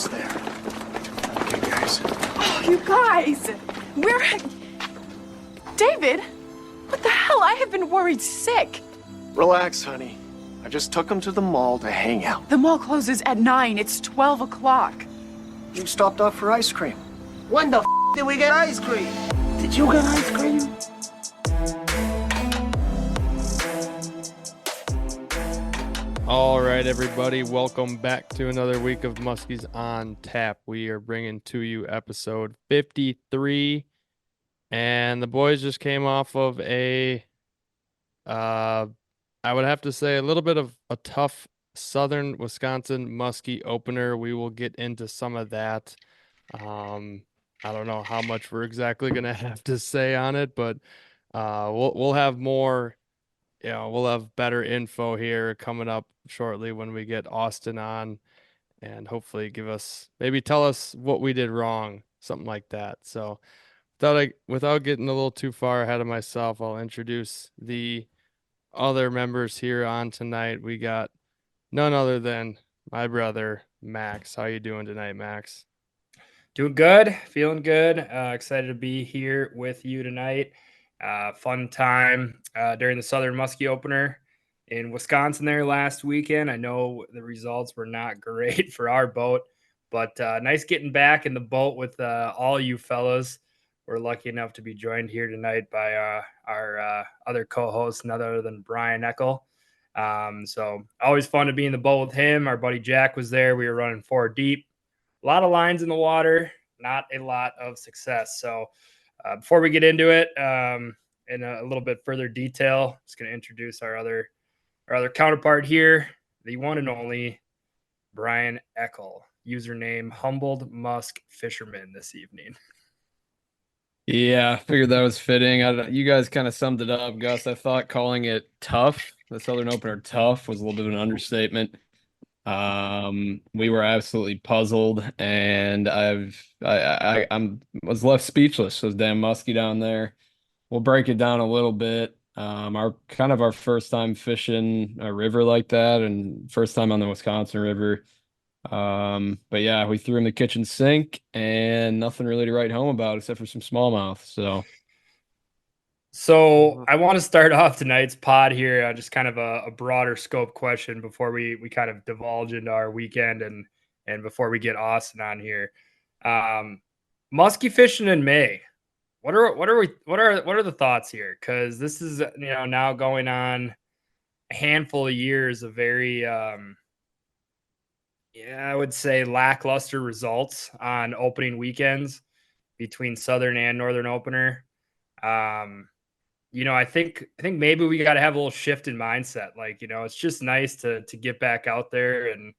almost there. Okay, guys. Oh, you guys! Where... David? What the hell? I have been worried sick. Relax, honey. I just took him to the mall to hang out. The mall closes at 9. It's 12 o'clock. You stopped off for ice cream. When the did we get ice cream? Did you get ice cream? All right, everybody, welcome back to another week of Muskies on Tap. We are bringing to you episode 53, and the boys just came off of I would have to say a little bit of a tough Southern Wisconsin Muskie opener. We will get into some of that. I don't know how much we're exactly going to have to say on it, but we'll have more. We'll have better info here coming up shortly when we get Austin on and hopefully tell us what we did wrong, something like that. So without getting a little too far ahead of myself, I'll introduce the other members here on tonight. We got none other than my brother, Max. How you doing tonight, Max? Doing good, feeling good. Excited to be here with you tonight. Fun time during the Southern Muskie opener in Wisconsin there last weekend. I know the results were not great for our boat, but nice getting back in the boat with all you fellas. We're lucky enough to be joined here tonight by our other co-host, none other than Brian Eckel. So always fun to be in the boat with him. Our buddy Jack was there. We were running 4 deep. A lot of lines in the water, not a lot of success. So before we get into it in a little bit further detail, just going to introduce our other counterpart here, the one and only Brian Eckel, username Humbled Musk Fisherman this evening. Yeah, I figured that was fitting. You guys kind of summed it up, Gus. I thought calling it tough, the Southern opener tough, was a little bit of an understatement. We were absolutely puzzled, and I was left speechless. Those damn muskie down there. We'll break it down a little bit. Our first time fishing a river like that, and first time on the Wisconsin River. But yeah, we threw in the kitchen sink, and nothing really to write home about except for some smallmouth. So I want to start off tonight's pod here, just kind of a broader scope question before we kind of divulge into our weekend and before we get Austin on here. Muskie fishing in May. What are the thoughts here? Because this is now going on a handful of years of very I would say lackluster results on opening weekends between Southern and Northern opener. I think maybe we got to have a little shift in mindset. It's just nice to get back out there and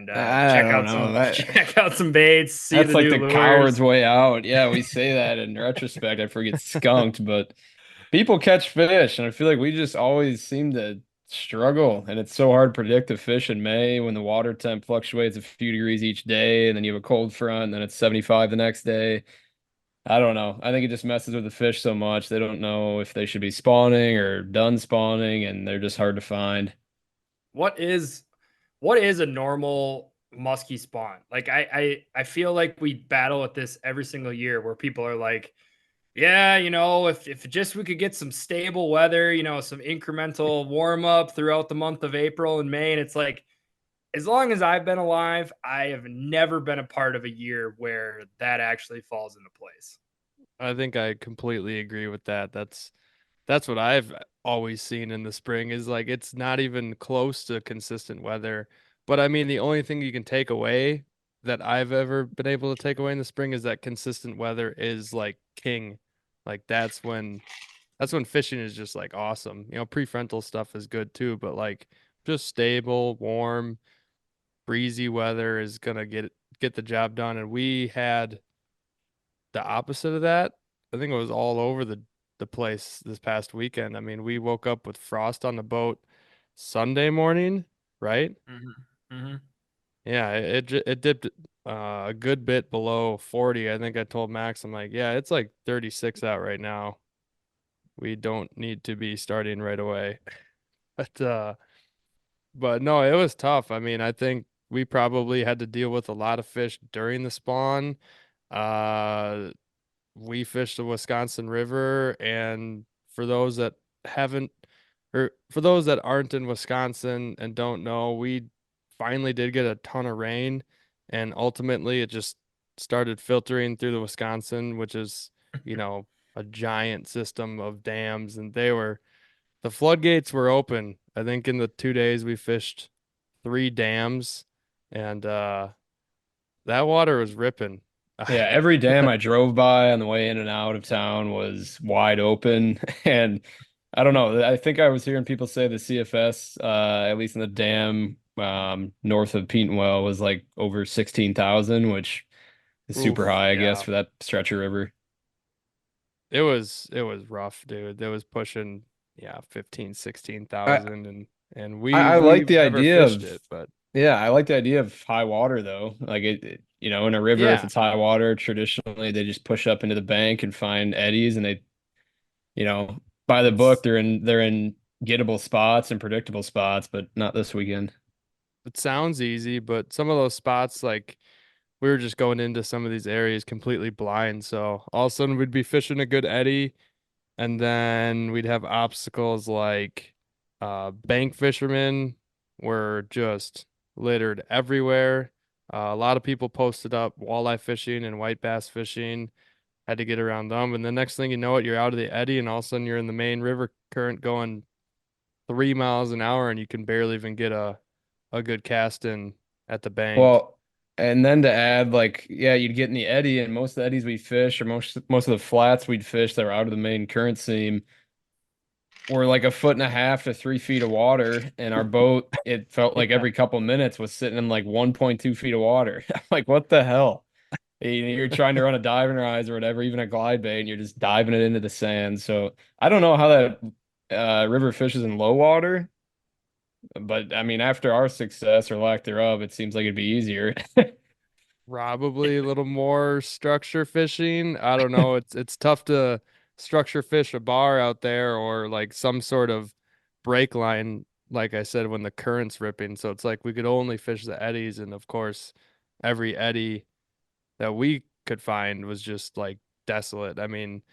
check out some baits. See that's like the lures. coward's way out. Yeah, we say that in retrospect. I forget skunked, but people catch fish, and I feel like we just always seem to struggle. And it's so hard to predict a fish in May when the water temp fluctuates a few degrees each day, and then you have a cold front, and then it's 75 the next day. I don't know. I think it just messes with the fish so much. They don't know if they should be spawning or done spawning, and they're just hard to find. What is a normal muskie spawn? I feel like we battle with this every single year where people are like, yeah, if just we could get some stable weather, some incremental warm up throughout the month of April and May. And it's like, as long as I've been alive, I have never been a part of a year where that actually falls into place. I think I completely agree with that. That's what I've always seen in the spring is like it's not even close to consistent weather. But I mean, the only thing you can take away that I've ever been able to take away in the spring is that consistent weather is like king. Like that's when fishing is just like awesome. Prefrontal stuff is good too, but like just stable, warm, breezy weather is gonna get the job done. And we had the opposite of that. I think it was all over the place this past weekend. I mean, we woke up with frost on the boat Sunday morning, right? Mm-hmm. Mm-hmm. Yeah, it dipped a good bit below 40. I think I told Max, I'm like, yeah, it's like 36 out right now. We don't need to be starting right away. But no, it was tough. I mean, I think we probably had to deal with a lot of fish during the spawn. Uh, we fished the Wisconsin River, and for those that haven't, or for those that aren't in Wisconsin and don't know, we finally did get a ton of rain, and ultimately it just started filtering through the Wisconsin, which is, a giant system of dams, and the floodgates were open. I think in the 2 days we fished three dams, and that water was ripping. Yeah, every dam I drove by on the way in and out of town was wide open. And I don't know. I think I was hearing people say the CFS, at least in the dam north of Petenwell, was like over 16,000, which is super Oof, high, I guess, yeah. for that stretch of river. It was rough, dude. It was pushing, yeah, 15, I 16,000, and I like we've the never idea fished of it, but yeah, I like the idea of high water though. Like in a river, if yeah, it's high water, traditionally they just push up into the bank and find eddies, and they, you know, by the book, it's they're in gettable spots and predictable spots, but not this weekend. it sounds easy, but some of those spots, like we were just going into some of these areas completely blind. So all of a sudden we'd be fishing a good eddy, and then we'd have obstacles like bank fishermen were just littered everywhere. A lot of people posted up walleye fishing and white bass fishing, had to get around them. And the next thing you know it, you're out of the eddy, and all of a sudden you're in the main river current going 3 miles an hour, and you can barely even get a good cast in at the bank. Well, and then to add, like, yeah, you'd get in the eddy, and most of the eddies we fish, or most of the flats we'd fish that were out of the main current seam, were like a foot and a half to 3 feet of water, and our boat, it felt like Yeah. every couple minutes was sitting in like 1.2 feet of water. I'm like, what the hell? You're trying to run a diving rise or whatever, even a glide bait, and you're just diving it into the sand. So I don't know how that river fishes in low water, but I mean, after our success or lack thereof, it seems like it'd be easier. Probably a little more structure fishing. I don't know. It's tough to structure fish a bar out there or like some sort of break line, like I said, when the current's ripping. So it's like we could only fish the eddies, and of course, every eddy that we could find was just like desolate. I mean,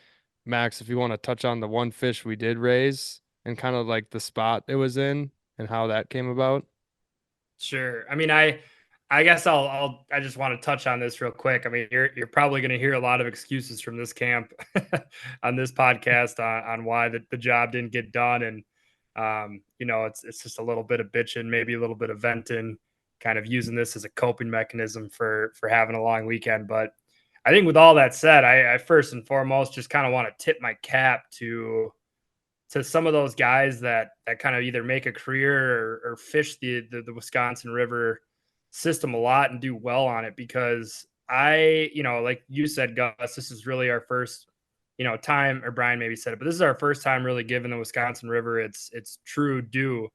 Max, if you want to touch on the one fish we did raise and kind of like the spot it was in and how that came about. Sure. I mean, I guess I just want to touch on this real quick. I mean, you're probably going to hear a lot of excuses from this camp on this podcast on why the job didn't get done, and it's just a little bit of bitching, maybe a little bit of venting, kind of using this as a coping mechanism for having a long weekend. But I think with all that said, I first and foremost just kind of want to tip my cap to some of those guys that kind of either make a career or fish the Wisconsin River system a lot and do well on it, because like you said, Gus, this is really our first, time, or Brian maybe said it, but this is our first time really giving the Wisconsin River its true due.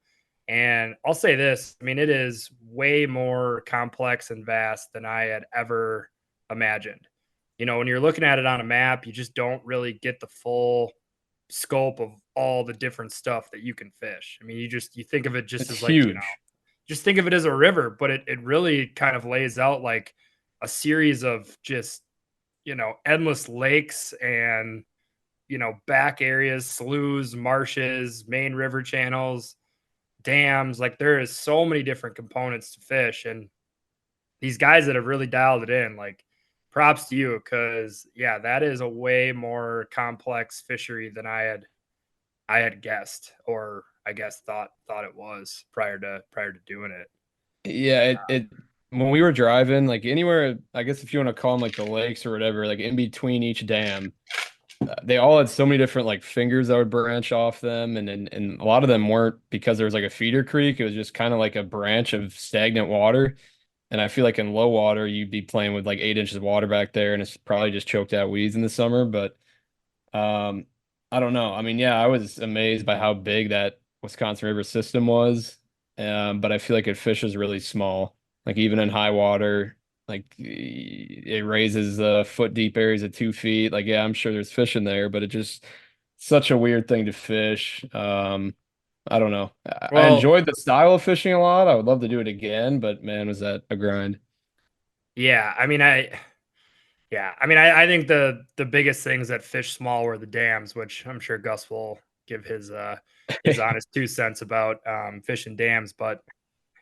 And I'll say this, I mean, it is way more complex and vast than I had ever imagined. When you're looking at it on a map, you just don't really get the full scope of all the different stuff that you can fish. I mean, you think of it just It's as like, huge. just think of it as a river, but it really kind of lays out like a series of just, endless lakes and, back areas, sloughs, marshes, main river channels, dams. Like there is so many different components to fish. And these guys that have really dialed it in, like props to you, because yeah, that is a way more complex fishery than I had guessed, or I guess thought it was prior to doing it. Yeah, it when we were driving, like anywhere, I guess if you want to call them like the lakes or whatever, like in between each dam, they all had so many different like fingers that would branch off them, and a lot of them weren't because there was like a feeder creek. It was just kind of like a branch of stagnant water. And I feel like in low water, you'd be playing with like 8 inches of water back there, and it's probably just choked out weeds in the summer. But um, I don't know. I mean, yeah, I was amazed by how big that Wisconsin River system was. But I feel like it fishes really small. Like even in high water, like it raises foot deep areas at 2 feet. Like, yeah, I'm sure there's fish in there, but it just such a weird thing to fish. I don't know. I Well, enjoyed the style of fishing a lot. I would love to do it again, but man, was that a grind. yeah, I think the biggest things that fish small were the dams, which I'm sure Gus will give his honest 2 cents about fishing dams. But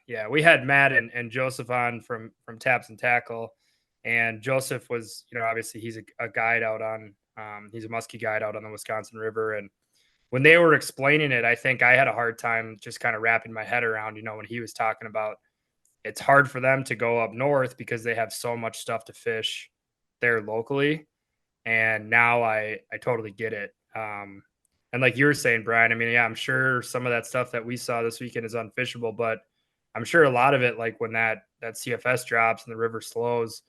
yeah, we had Matt and Joseph on from Taps and Tackle, and Joseph was, obviously he's a guide out on he's a muskie guide out on the Wisconsin River, and when they were explaining it, I think I had a hard time just kind of wrapping my head around, when he was talking about it's hard for them to go up north because they have so much stuff to fish there locally. And now I totally get it. And like you were saying, Brian, I mean, yeah, I'm sure some of that stuff that we saw this weekend is unfishable, but I'm sure a lot of it, like when that CFS drops and the river slows,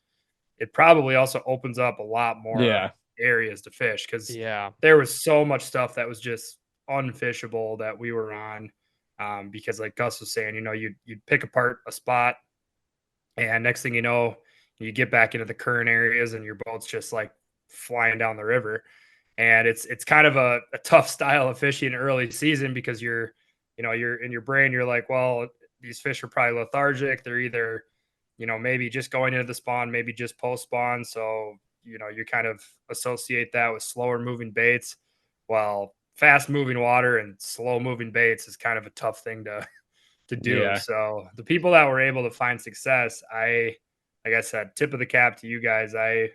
it probably also opens up a lot more Yeah. areas to fish because Yeah. there was so much stuff that was just unfishable that we were on. Because like Gus was saying, you'd pick apart a spot, and next thing you know, you get back into the current areas and your boat's just like flying down the river. And it's kind of a tough style of fishing early season because you're in your brain, you're like, well, these fish are probably lethargic. They're either, maybe just going into the spawn, maybe just post spawn. So, you kind of associate that with slower moving baits. Well, fast moving water and slow moving baits is kind of a tough thing to do. Yeah. So the people that were able to find success, like I said, tip of the cap to you guys. I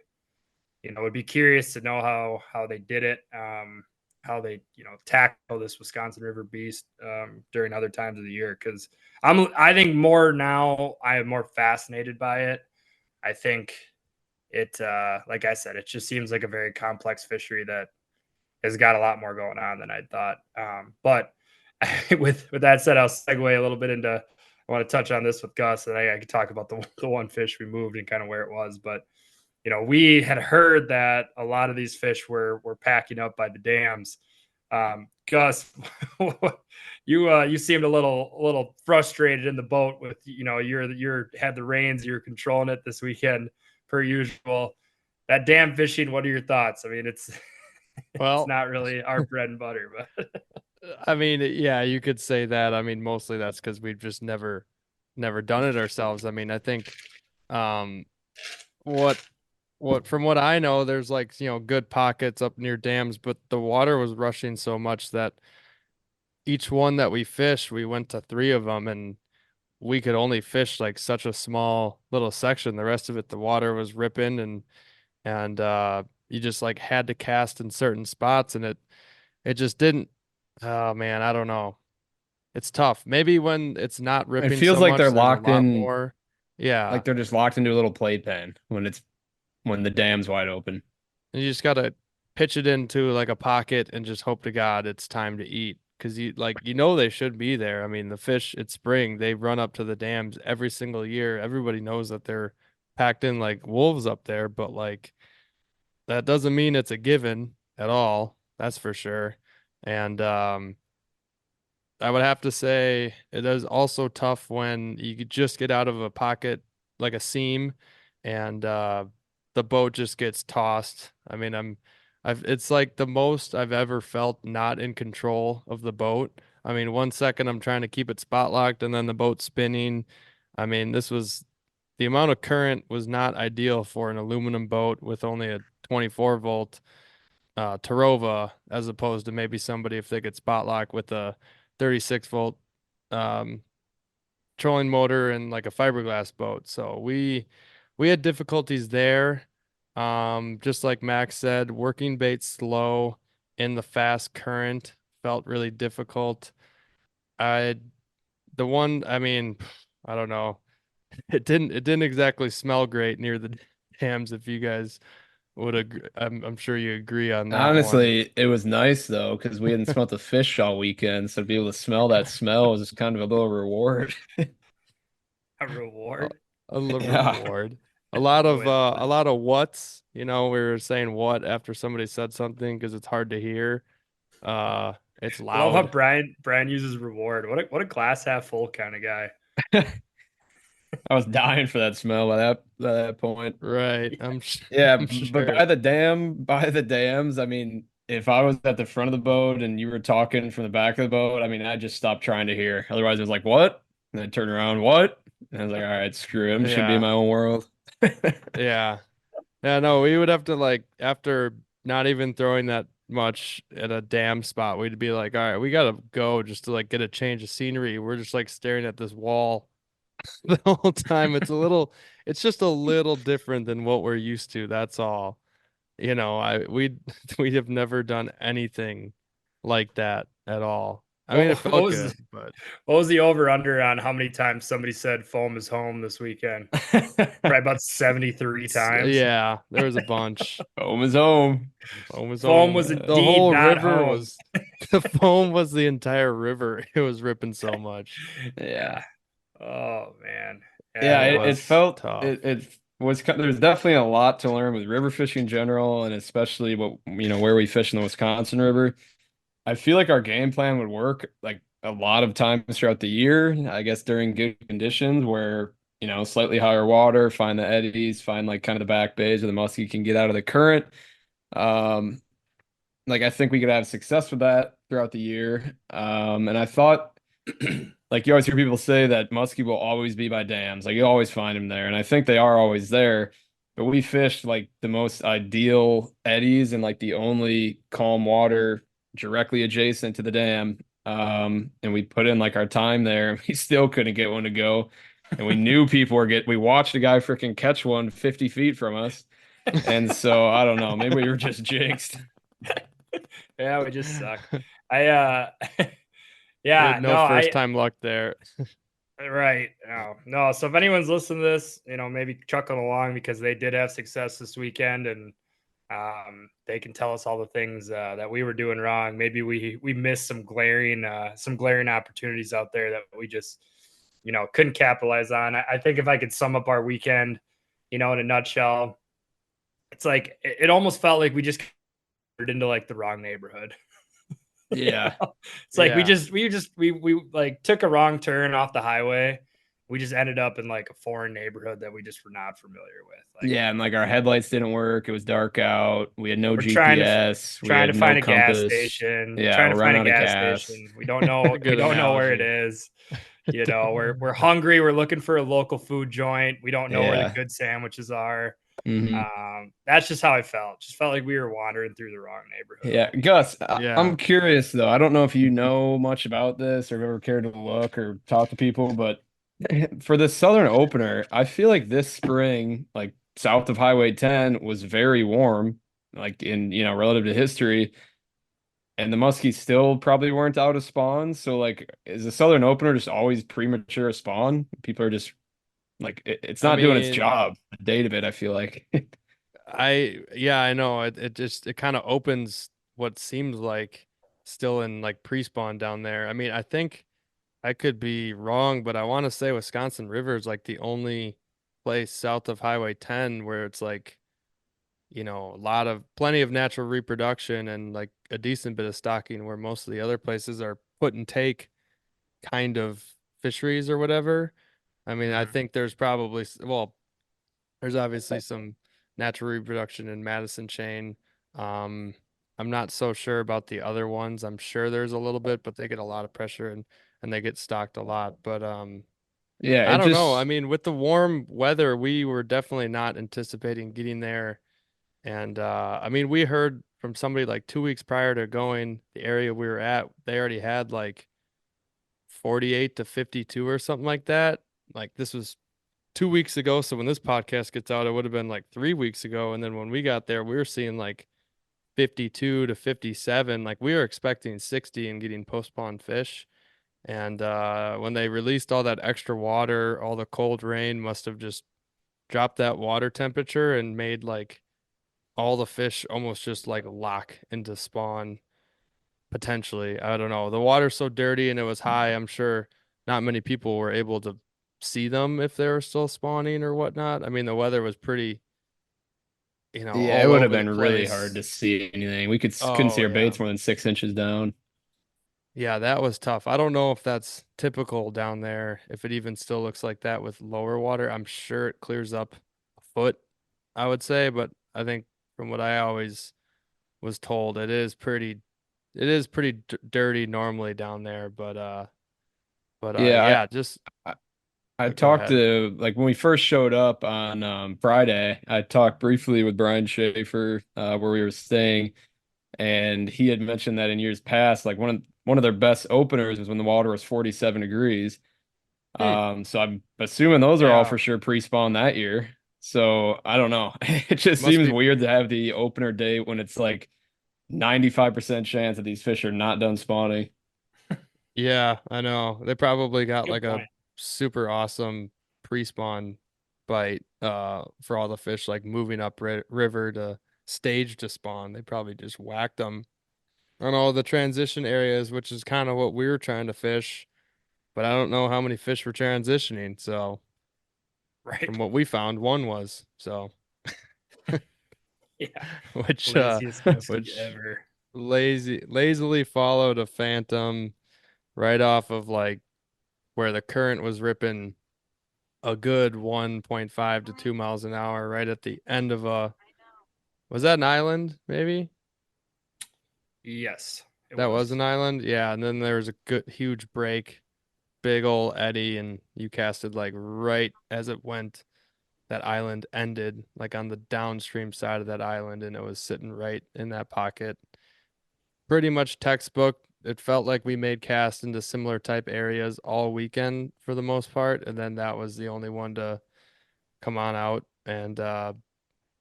would be curious to know how they did it, how they tackle this Wisconsin River beast during other times of the year. Because I think more now, I am more fascinated by it. I think it, like I said, it just seems like a very complex fishery that has got a lot more going on than I thought. But with that said, I'll segue a little bit into. I want to touch on this with Gus, and I could talk about the one fish we moved and kind of where it was. But we had heard that a lot of these fish were packing up by the dams. Gus, you seemed a little frustrated in the boat with you're had the reins, you're controlling it this weekend per usual. That dam fishing, what are your thoughts? I mean, it's Well, not really our bread and butter, but I mean, yeah, you could say that. I mean, mostly that's because we've just never done it ourselves. I mean, I think um what from what I know, there's like, good pockets up near dams, but the water was rushing so much that each one that we fished, we went to three of them, and we could only fish like such a small little section. The rest of it, the water was ripping, and you just like had to cast in certain spots, and it just didn't. Oh man, I don't know. It's tough. Maybe when it's not It ripping feels so like they're much, there's a locked lot in, more. Yeah. like they're just locked into a little playpen when the dam's wide open. And you just gotta pitch it into like a pocket and just hope to God it's time to eat. Cause they should be there. I mean, the fish, it's spring, they run up to the dams every single year. Everybody knows that they're packed in like wolves up there, but like that doesn't mean it's a given at all. That's for sure. And I would have to say it is also tough when you could just get out of a pocket like a seam, and the boat just gets tossed. I mean, it's like the most I've ever felt not in control of the boat. I mean, 1 second I'm trying to keep it spot locked and then the boat's spinning. I mean, the amount of current was not ideal for an aluminum boat with only a 24-volt Tarova, as opposed to maybe somebody if they could spot lock with a 36-volt um, trolling motor and like a fiberglass boat. So we had difficulties there. Just like Max said, working bait slow in the fast current felt really difficult. I the one, I mean, I don't know. It didn't exactly smell great near the dams if you guys would agree. I'm sure you agree on that one. Honestly, it was nice though, because we hadn't smelt the fish all weekend, so to be able to smell that smell was just kind of a little reward. a A, reward. a little Yeah. reward. Oh, wait, A lot of whats, we were saying what after somebody said something because it's hard to hear. It's I love how loud. Brian uses reward. What a glass half full kind of guy. I was dying for that smell by that point. Right. Yeah, I'm but sure. by the dams, I mean, if I was at the front of the boat and you were talking from the back of the boat, I mean, I just stopped trying to hear. Otherwise, it was like, what? And then turn around, what? And I was like, all right, screw it. I'm just gonna be in Yeah. my own world. Yeah. Yeah, no, we would have to like after not even throwing that much at a dam spot, we'd be like, all right, we gotta go just to like get a change of scenery. We're just like staring at this wall the whole time. It's just a little different than what we're used to. That's all. We we have never done anything like that at all. I mean, it What felt was good, but what was the over under on how many times somebody said foam is home this weekend? Probably about 73 times. yeah, there was a bunch. Home is home. Foam was Foam home. was The indeed whole not river home. was the foam was the entire river. It was ripping so much. Yeah. Oh man. Yeah, Yeah, It it was felt tough. it was there's definitely a lot to learn with river fishing in general, and especially where we fish in the Wisconsin River. I feel like our game plan would work like a lot of times throughout the year. I guess during good conditions where, slightly higher water, find the eddies, find like kind of the back bays where the muskie can get out of the current. Um, like I think we could have success with that throughout the year. And I thought like you always hear people say that muskie will always be by dams. Like you always find them there. And I think they are always there. But we fished like the most ideal eddies and like the only calm water directly adjacent to the dam. And we put in like our time there and we still couldn't get one to go. And we knew people we watched a guy freaking catch one 50 feet from us. And so I don't know, maybe we were just jinxed. yeah, we just suck. I We had yeah, no, no first I time luck there. right. No. So if anyone's listening to this, maybe chuckling along because they did have success this weekend and they can tell us all the things that we were doing wrong. Maybe we missed some glaring opportunities out there that we just couldn't capitalize on. I think if I could sum up our weekend, in a nutshell, it's like it almost felt like we just into like the wrong neighborhood. Yeah. It's like Yeah. we like took a wrong turn off the highway. We just ended up in like a foreign neighborhood that we just were not familiar with. Like Yeah, and like our headlights didn't work. It was dark out. We had no we're trying to GPS. We trying to had no find a gas compass. station, Yeah, trying we're to find running a out of gas gas. station. We don't know Good where it analogy. is. We're hungry. We're looking for a local food joint. We don't know where the Yeah. good sandwiches are. Hmm. That's just how I felt. Just felt like we were wandering through the wrong neighborhood. Yeah, Gus, Yeah. I'm curious though. I don't know if you know much about this or have ever cared to look or talk to people, but for the Southern opener, I feel like this spring, like south of Highway 10, was very warm, like relative to history. And the Muskies still probably weren't out of spawn. So, like, is the Southern opener just always premature spawn? People are just like, it's I not doing its mean, job. The date of it, I feel like. I know it kind of opens what seems like still in like pre-spawn down there. I mean, I think I could be wrong, but I want to say Wisconsin River is like the only place south of Highway 10 where it's like, plenty of natural reproduction and like a decent bit of stocking where most of the other places are put and take kind of fisheries or whatever. I mean, I Mhm. think there's probably, well, there's obviously some natural reproduction in Madison Chain. Um, I'm not so sure about the other ones. I'm sure there's a little bit, but they get a lot of pressure and they get stocked a lot. But Yeah, I it don't know. I just, mean, with the warm weather, we were definitely not anticipating getting there. And I mean, we heard from somebody like 2 weeks prior to going the area we were at, they already had like 48 to 52 or something like that. Like this was 2 weeks ago. So when this podcast gets out, it would have been like 3 weeks ago. And then when we got there, we were seeing like 52 to 57. Like we were expecting 60 and getting post-spawn fish. And when they released all that extra water, all the cold rain must have just dropped that water temperature and made like all the fish almost just like lock into spawn potentially. I don't know. The water's so dirty and it was high. I'm sure not many people were able to see them if they were still spawning or whatnot. I mean, the weather was pretty, yeah, it all would have over the been really hard place. to see anything. We couldn't see Oh our yeah. baits more than 6 inches down. Yeah, that was tough. I don't know if that's typical down there, if it even still looks like that with lower water. I'm sure it clears up a foot, I would say, but I think from what I always was told. It is pretty dirty normally down there, but Yeah, yeah, just I I go talked ahead. to like when we first showed up on Friday, I talked briefly with Brian Schaefer where we were staying, and he had mentioned that in years past, like one of their best openers was when the water was 47 degrees. Hmm. So I'm assuming those are all Yeah. for sure pre-spawn that year. So I don't know. It just Must seems be. weird to have the opener date when it's like 95% chance that these fish are not done spawning. Yeah, I know. They probably got Good like a point. super awesome pre-spawn bite for all the fish like moving up river to stage to spawn. They probably just whacked them on all the transition areas, which is kind of what we were trying to fish, but I don't know how many fish were transitioning. So from Right. what we found, one was. So Yeah. which Laziest muskie which ever. lazily followed a phantom right off of like where the current was ripping a good 1.5 to 2 miles an hour right at the end of a, was that an island maybe? Yes, it That was was. an island. Yeah, and then there was a good huge break, big old eddy, and you casted like right as it went. That island ended like on the downstream side of that island, and it was sitting right in that pocket. Pretty much textbook. It felt like we made casts into similar type areas all weekend for the most part, and then that was the only one to come on out and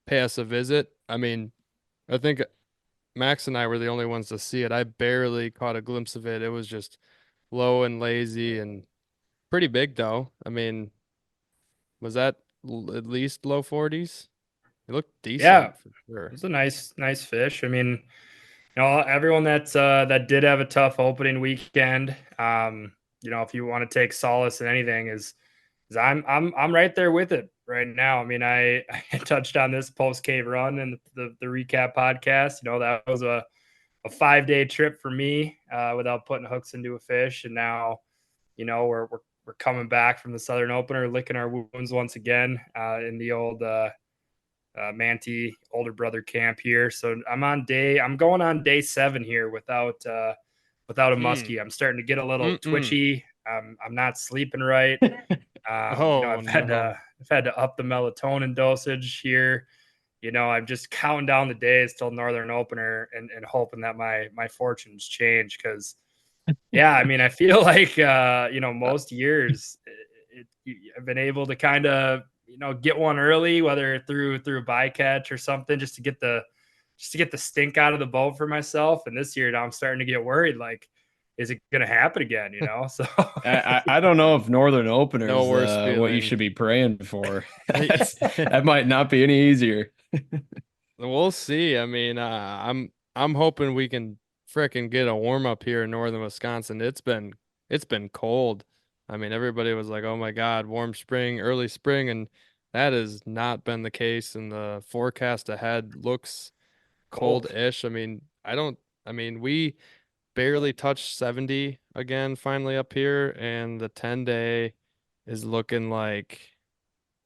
pay us a visit. I mean, I think Max and I were the only ones to see it. I barely caught a glimpse of it. It was just low and lazy and pretty big though. I mean, was that at least low 40s? It looked Yeah, decent for sure. it's a nice fish. I mean, everyone that did have a tough opening weekend, if you want to take solace in anything, is I'm right there with it right now. I mean, I touched on this post cave run and the recap podcast. That was a 5 day trip for me without putting hooks into a fish, and now we're coming back from the Southern Opener, licking our wounds once again in the old Manti older brother camp here. So I'm going on day 7 here without a Hmm. muskie. I'm starting to get a little Mm-mm. twitchy. I'm not sleeping right. Oh no. I've had to up the melatonin dosage here. I'm just counting down the days till Northern Opener and hoping that my fortunes change. Because yeah, I mean, I feel like most years I've been able to kind of get one early, whether through a bycatch or something, just to get the stink out of the boat for myself. And this year now I'm starting to get worried. Like, is it going to happen again? So I don't know if Northern No Openers worse what you feeling. should be praying for. That might not be any easier. We'll see. I mean, I'm hoping we can fricking get a warm up here in northern Wisconsin. It's been cold. I mean, everybody was like, "Oh my God, warm spring, early spring," and that has not been the case. And the forecast ahead looks cold. cold-ish. I mean, I don't. I mean, we barely touched 70 again finally up here, and the 10-day is looking like.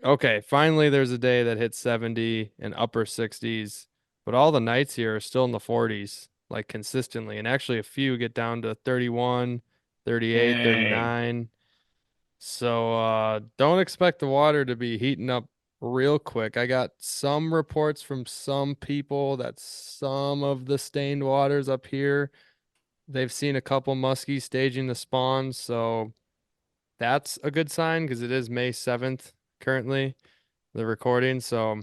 Okay, finally there's a day that hits 70 and upper 60s, but all the nights here are still in the 40s, like consistently. And actually a few get down to 31, 38, Dang. 39. So don't expect the water to be heating up real quick. I got some reports from some people that some of the stained waters up here, they've seen a couple muskies staging the spawns, so that's a good sign because it is May 7th currently the recording. So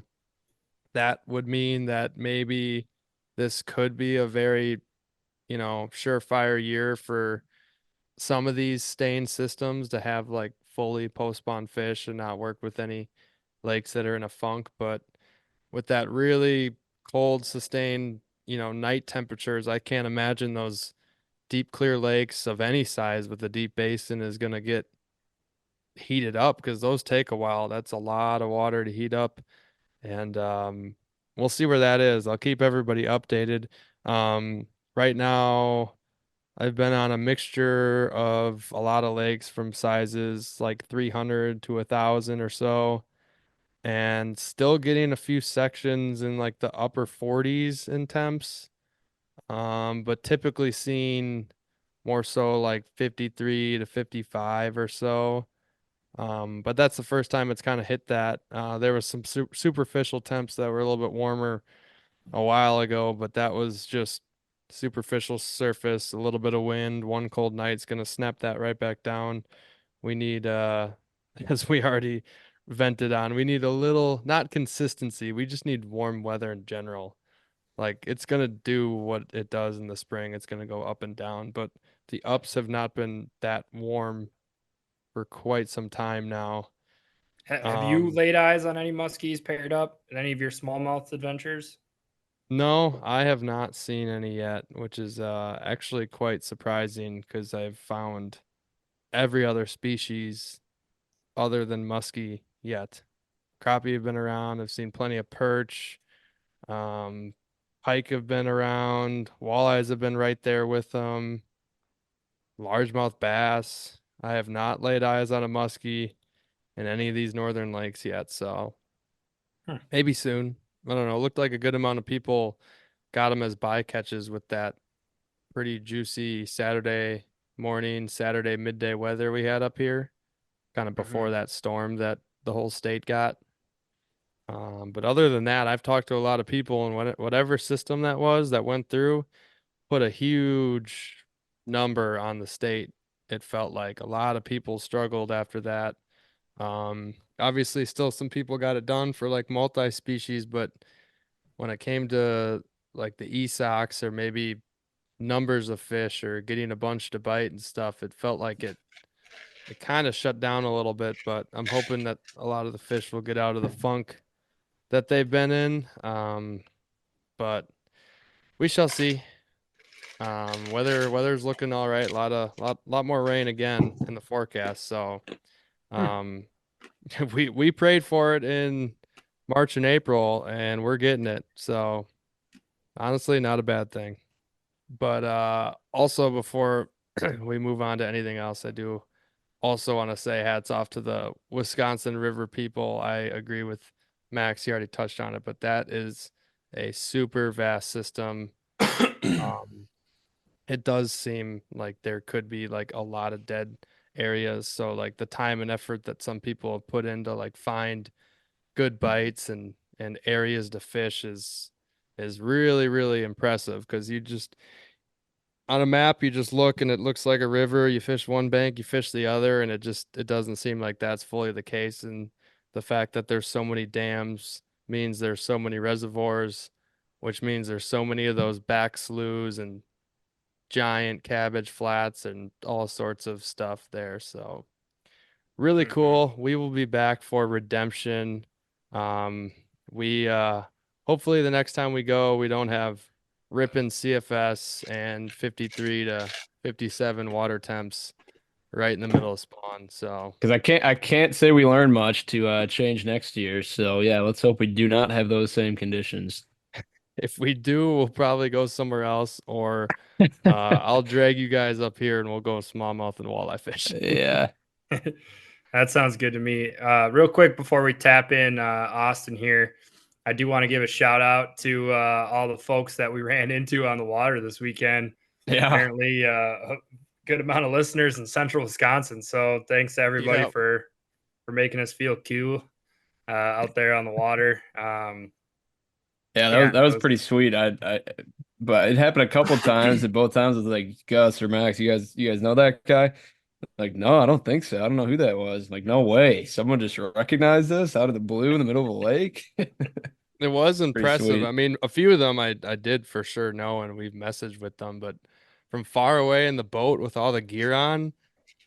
that would mean that maybe this could be a very, surefire year for some of these stain systems to have like fully post-spawn fish and not work with any lakes that are in a funk. But with that really cold, sustained, night temperatures, I can't imagine those deep, clear lakes of any size with a deep basin is going to get heated up because those take a while. That's a lot of water to heat up. And we'll see where that is. I'll keep everybody updated. Right now, I've been on a mixture of a lot of lakes from sizes like 300 to 1,000 or so, and still getting a few sections in like the upper 40s in temps. but typically seen more so like 53 to 55 or so. But that's the first time it's kind of hit that. There was some superficial temps that were a little bit warmer a while ago, but that was just superficial surface, a little bit of wind. One cold night's gonna snap that right back down. We need, as we already vented on, we need a little, not consistency. We just need warm weather in general. Like it's gonna do what it does in the spring. It's gonna go up and down, but the ups have not been that warm for quite some time now. Have you Um, laid eyes on any muskies paired up in any of your smallmouth adventures? no, I have not seen any yet, which is actually quite surprising because I've found every other species other than muskie yet. Crappie have been around. I've seen plenty of perch. Um, pike have been around. Walleyes have been right there with them. Largemouth bass. I have not laid eyes on a muskie in any of these northern lakes yet, so Hmm. maybe soon. I don't know. It looked like a good amount of people got them as bycatches with that pretty juicy Saturday morning, Saturday midday weather we had up here, kind of before Mhm. that storm that the whole state got. But other than that, I've talked to a lot of people, and whatever system that was that went through put a huge number on the state. It felt like a lot of people struggled after that. Obviously, still some people got it done for like multi-species, but when it came to like the e-socks or maybe numbers of fish or getting a bunch to bite and stuff, it felt like it kind of shut down a little bit. But I'm hoping that a lot of the fish will get out of the funk that they've been in. But we shall see. Weather's looking all right. Lot more rain again in the forecast. So Hmm. um, we prayed for it in March and April, and we're getting it. So honestly, not a bad thing. But also before we move on to anything else, I do also want to say hats off to the Wisconsin River people. I agree with Max. He already touched on it, but that is a super vast system. Um, it does seem like there could be like a lot of dead areas. So like the time and effort that some people have put into like find good bites and areas to fish is really really impressive because you just on a map you just look and it looks like a river, you fish one bank, you fish the other, and it doesn't seem like that's fully the case. And the fact that there's so many dams means there's so many reservoirs, which means there's so many of those back sloughs and giant cabbage flats and all sorts of stuff there. So really Mhm. cool. We will be back for redemption. Um, we hopefully the next time we go, we don't have ripping CFS and 53 to 57 water temps right in the middle of spawn. So Because I can't say we learned much to change next year. So yeah, let's hope we do not have those same conditions. if we do, we'll probably go somewhere else, or I'll drag you guys up here and we'll go smallmouth and walleye fish. Yeah. That sounds good to me. Real quick before we tap in Austin here, I do want to give a shout out to all the folks that we ran into on the water this weekend. Yeah. Apparently, a good amount of listeners in Central Wisconsin. So thanks to everybody Yep. for making us feel cool out there on the water. Yeah, that was Yeah, that was pretty sweet. But it happened a couple times, and both times it was like Gus or Max, you guys know that guy? Like, no, I don't think so. I don't know who that was. Like, no way. Someone just recognized this out of the blue in the middle of a lake. It was Pretty impressive. I sweet. mean, a few of them I did for sure know, and we've messaged with them, but from far away in the boat with all the gear on,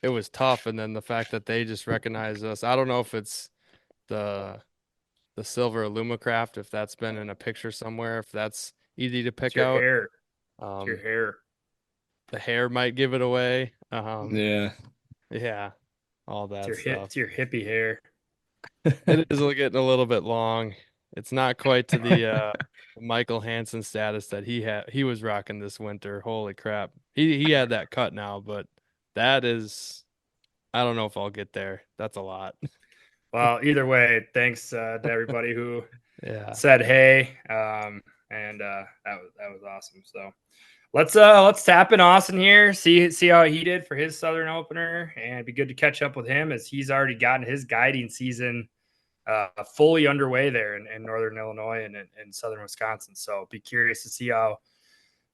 it was tough. And then the fact that they just recognized us, I don't know if it's the the silver Lumacraft, if that's been in a picture somewhere, if that's easy to it's pick your out. hair. It's your Um, hair. the hair might give it away. Yeah. Yeah, all that stuff. It's your hippie hair. It is getting a little bit long. It's not quite to the Michael Hansen status that he was rocking this winter. Holy crap. He had that cut now, but that is I don't know if I'll get there. That's a lot. Well, either way, thanks to everybody who Yeah. said hey. and that was awesome. So let's tap in Austin here, see how he did for his Southern opener, and it'd be good to catch up with him as he's already gotten his guiding season fully underway there in Northern Illinois and Southern Wisconsin. So be curious to see how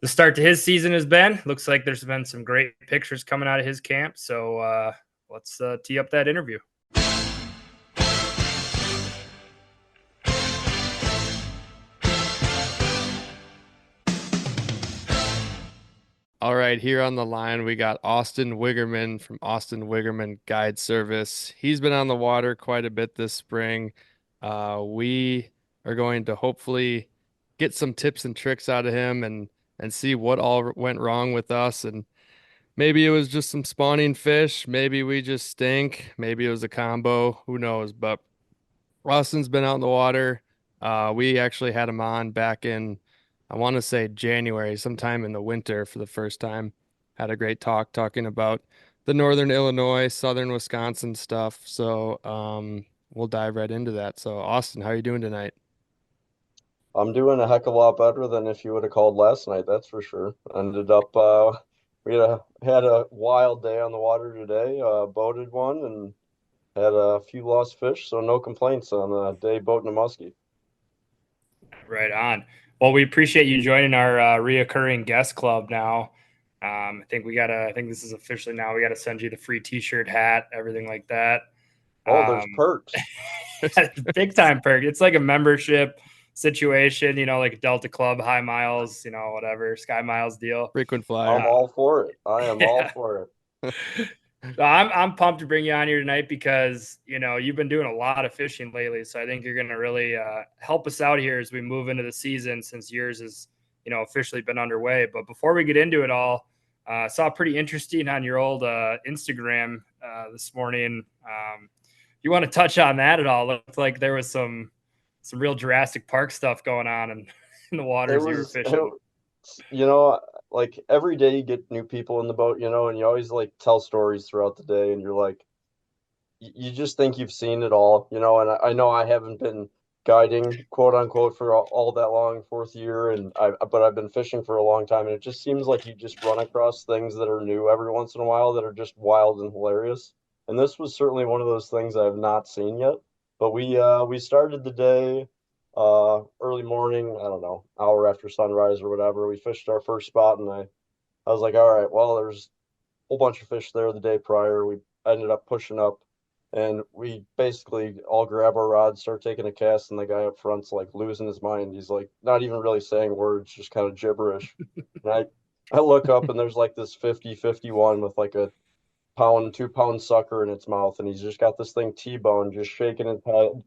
the start to his season has been. Looks like there's been some great pictures coming out of his camp. So let's tee up that interview. All right, here on the line, we got Austin Wiggerman from Austin Wiggerman Guide Service. He's been on the water quite a bit this spring. We are going to hopefully get some tips and tricks out of him and see what all went wrong with us. And maybe it was just some spawning fish. Maybe we just stink. Maybe it was a combo. Who knows? But Austin's been out in the water. We actually had him on back in, I want to say January, sometime in the winter for the first time. Had a great talking about the Northern Illinois, Southern Wisconsin stuff. So we'll dive right into that. So Austin, how are you doing tonight? I'm doing a heck of a lot better than if you would have called last night, that's for sure. Ended up we had a wild day on the water today, boated one and had a few lost fish, so no complaints on a day boating a muskie. Right on. Well, we appreciate you joining our reoccurring guest club now. I think this is officially now. We got to send you the free T-shirt, hat, everything like that. Oh, there's perks. Big time perk. It's like a membership situation, like a Delta Club, High Miles, whatever, Sky Miles deal. Frequent flyer. I'm all for it. I am all for it. So I'm pumped to bring you on here tonight because, you've been doing a lot of fishing lately. So I think you're going to really help us out here as we move into the season since yours has, officially been underway. But before we get into it all, I saw pretty interesting on your old Instagram this morning. You want to touch on that at all? Looked like there was some real Jurassic Park stuff going on in the waters you were fishing. Like every day you get new people in the boat, and you always like tell stories throughout the day, and you're like, you just think you've seen it all, and I know I haven't been guiding quote unquote for all that long, fourth year, but I've been fishing for a long time, and it just seems like you just run across things that are new every once in a while that are just wild and hilarious. And this was certainly one of those things I have not seen yet. But we started the day early morning, I don't know, hour after sunrise or whatever. We fished our first spot, and I was like, all right, well, there's a whole bunch of fish there the day prior. We ended up pushing up, and we basically all grab our rods, start taking a cast, and the guy up front's like losing his mind. He's like not even really saying words, just kind of gibberish. And I look up, and there's like this 50-51 with like a 2-pound sucker in its mouth, and he's just got this thing T-bone, just shaking his head,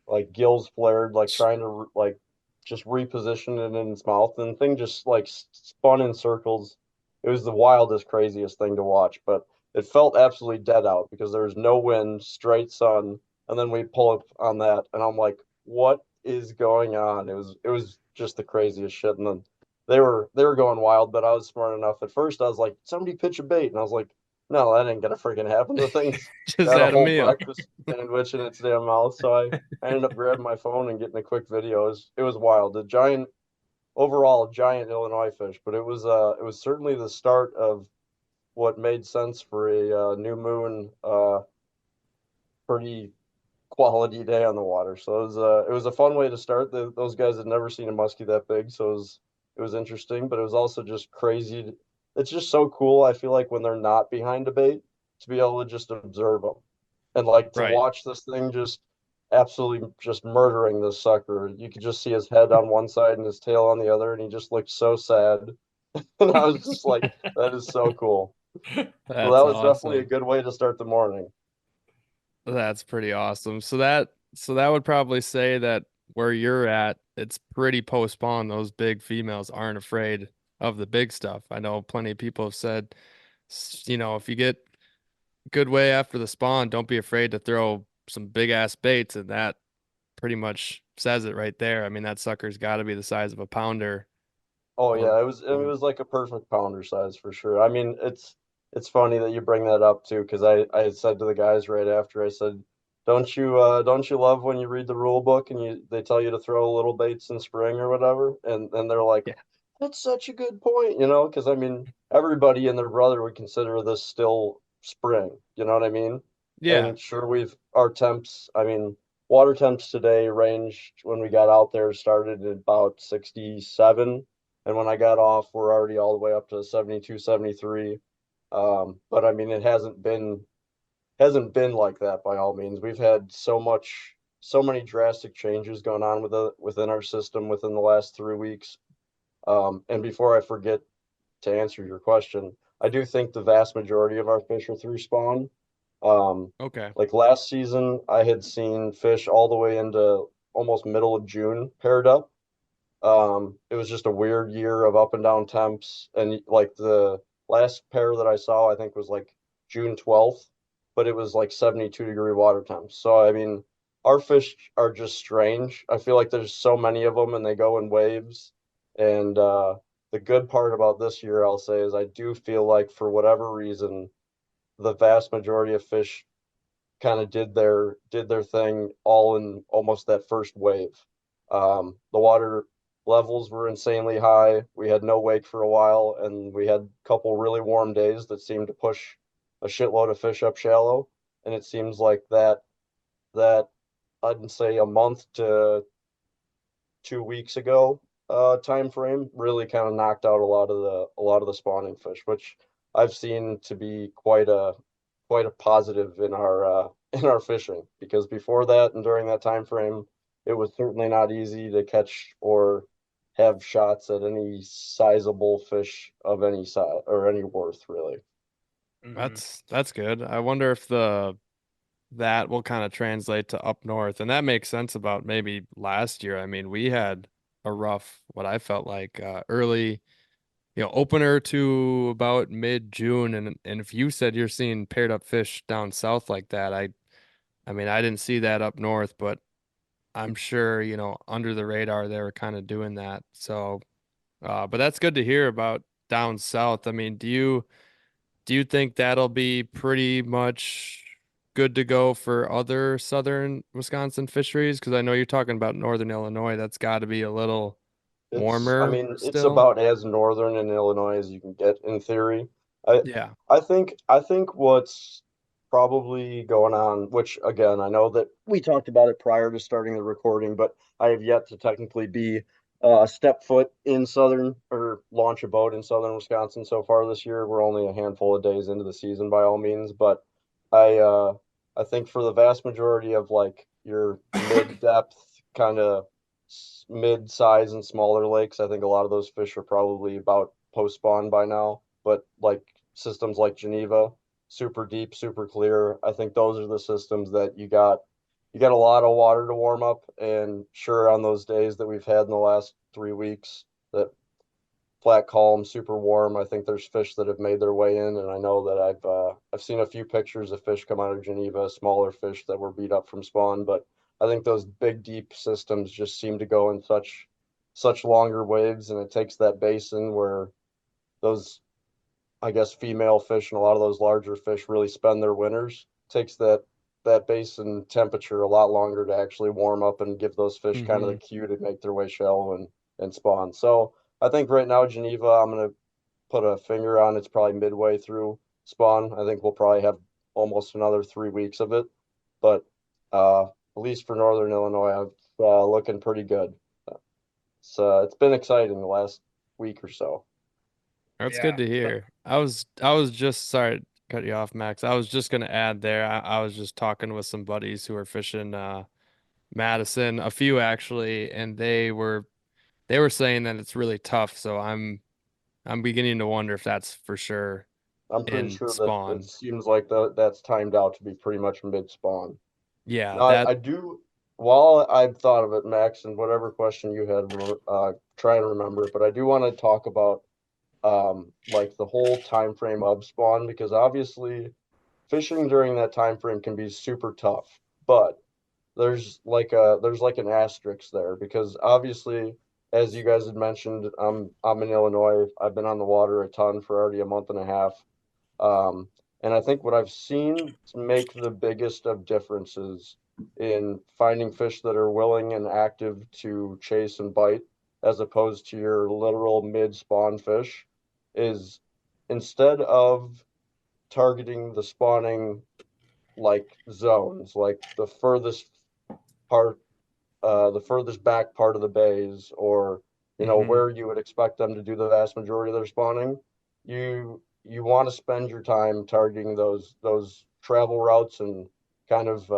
like gills flared, like trying to like just reposition it in its mouth, and the thing just like spun in circles. It was the wildest, craziest thing to watch, but it felt absolutely dead out because there was no wind, straight sun, and then we pull up on that, and I'm like, what is going on? It was just the craziest shit, and then they were going wild, but I was smart enough. At first, I was like, somebody pitch a bait, and I was like, no, that ain't gonna freaking happen. The thing's Just got a had a whole meal. breakfast sandwich in its damn mouth. So I ended up grabbing my phone and getting a quick video. It was wild. Overall giant Illinois fish, but it was certainly the start of what made sense for a new moon, pretty quality day on the water. So it was a fun way to start. Those guys had never seen a muskie that big, so it was interesting, but it was also just crazy. It's just so cool. I feel like when they're not behind a bait, to be able to just observe them and like to Right. watch this thing just absolutely just murdering this sucker. You could just see his head on one side and his tail on the other, and he just looked so sad. And I was just like, that is so cool. So That's that was definitely a awesome. good way to start the morning. That's pretty awesome. So that would probably say that where you're at, it's pretty post-spawn. Those big females aren't afraid of the big stuff. I know plenty of people have said, if you get good way after the spawn, don't be afraid to throw some big ass baits, and that pretty much says it right there. I mean, that sucker's got to be the size of a pounder. Oh Or, yeah, it was like a perfect pounder size for sure. I mean, it's funny that you bring that up too, because I had said to the guys right after, I said, don't you love when you read the rule book and they tell you to throw little baits in spring or whatever, and they're like, Yeah. that's such a good point, because I mean everybody and their brother would consider this still spring, you know what I mean? Yeah. And sure, our temps, I mean, water temps today ranged when we got out there started at about 67, and when I got off, we're already all the way up to 72, 73. But I mean, it hasn't been like that by all means. We've had so many drastic changes going on within our system within the last 3 weeks. And before I forget to answer your question, I do think the vast majority of our fish are through spawn. Um, Okay. like last season, I had seen fish all the way into almost middle of June paired up. It was just a weird year of up and down temps, and like the last pair that I saw, I think was like June 12th, but it was like 72-degree water temps. So I mean, our fish are just strange. I feel like there's so many of them, and they go in waves. And the good part about this year, I'll say, is I do feel like for whatever reason, the vast majority of fish kind of did their thing all in almost that first wave. The water levels were insanely high. We had no wake for a while, and we had a couple really warm days that seemed to push a shitload of fish up shallow. And it seems like that I'd say a month to 2 weeks ago time frame really kind of knocked out a lot of the spawning fish, which I've seen to be quite a positive in our fishing, because before that and during that time frame, it was certainly not easy to catch or have shots at any sizable fish of any size or any worth really. Mhm. That's good. I wonder if the that will kind of translate to up north, and that makes sense about maybe last year. I mean, we had a rough, what I felt like early, opener to about mid-June, and if you said you're seeing paired up fish down south like that, I mean, I didn't see that up north, but I'm sure, under the radar they were kind of doing that. So, but that's good to hear about down south. I mean, do you think that'll be pretty much good to go for other southern Wisconsin fisheries? Because I know you're talking about northern Illinois. That's got to be a little I warmer mean, it's still. about as northern in Illinois as you can get in theory. I Yeah. I think what's probably going on, which again, I know that we talked about it prior to starting the recording, but I have yet to technically be step foot in southern or launch a boat in southern Wisconsin so far this year. We're only a handful of days into the season by all means, but I uh I think for the vast majority of like your mid-depth kind of mid-size and smaller lakes, I think a lot of those fish are probably about post spawn by now. But like systems like Geneva, super deep, super clear, I think those are the systems that you got a lot of water to warm up. And sure, on those days that we've had in the last 3 weeks, that flat calm, super warm, I think there's fish that have made their way in, and I know that I've seen a few pictures of fish come out of Geneva, smaller fish that were beat up from spawn, but I think those big deep systems just seem to go in such longer waves, and it takes that basin where those, I guess, female fish and a lot of those larger fish really spend their winters. Takes that basin temperature a lot longer to actually warm up and give those fish kind of the Hmm. cue to make their way shallow and spawn. So I think right now Geneva, I'm gonna put a finger on, it's probably midway through spawn. I think we'll probably have almost another 3 weeks of it, but at least for Northern Illinois, I'm looking pretty good. It's been exciting the last week or so. That's good Yeah. to hear. I was just sorry to cut you off, Max. I was just gonna add there. I was just talking with some buddies who are fishing Madison, a few actually, and they were saying that it's really tough. So I'm beginning to wonder if that's for sure I'm pretty in sure that it spawn. seems like that's timed out to be pretty much mid spawn. Yeah, Now, that I do, while I've thought of it, Max, and whatever question you had, try and remember it, but I do want to talk about like the whole time frame of spawn, because obviously fishing during that time frame can be super tough, but there's like an asterisk there, because obviously, as you guys had mentioned, I'm in Illinois. I've been on the water a ton for already a month and a half. Um, And I think what I've seen to make the biggest of differences in finding fish that are willing and active to chase and bite, as opposed to your literal mid-spawn fish, is instead of targeting the spawning like zones, like part, the furthest back part of the bays, or where you would expect them to do the vast majority of their spawning. You want to spend your time targeting those travel routes and kind of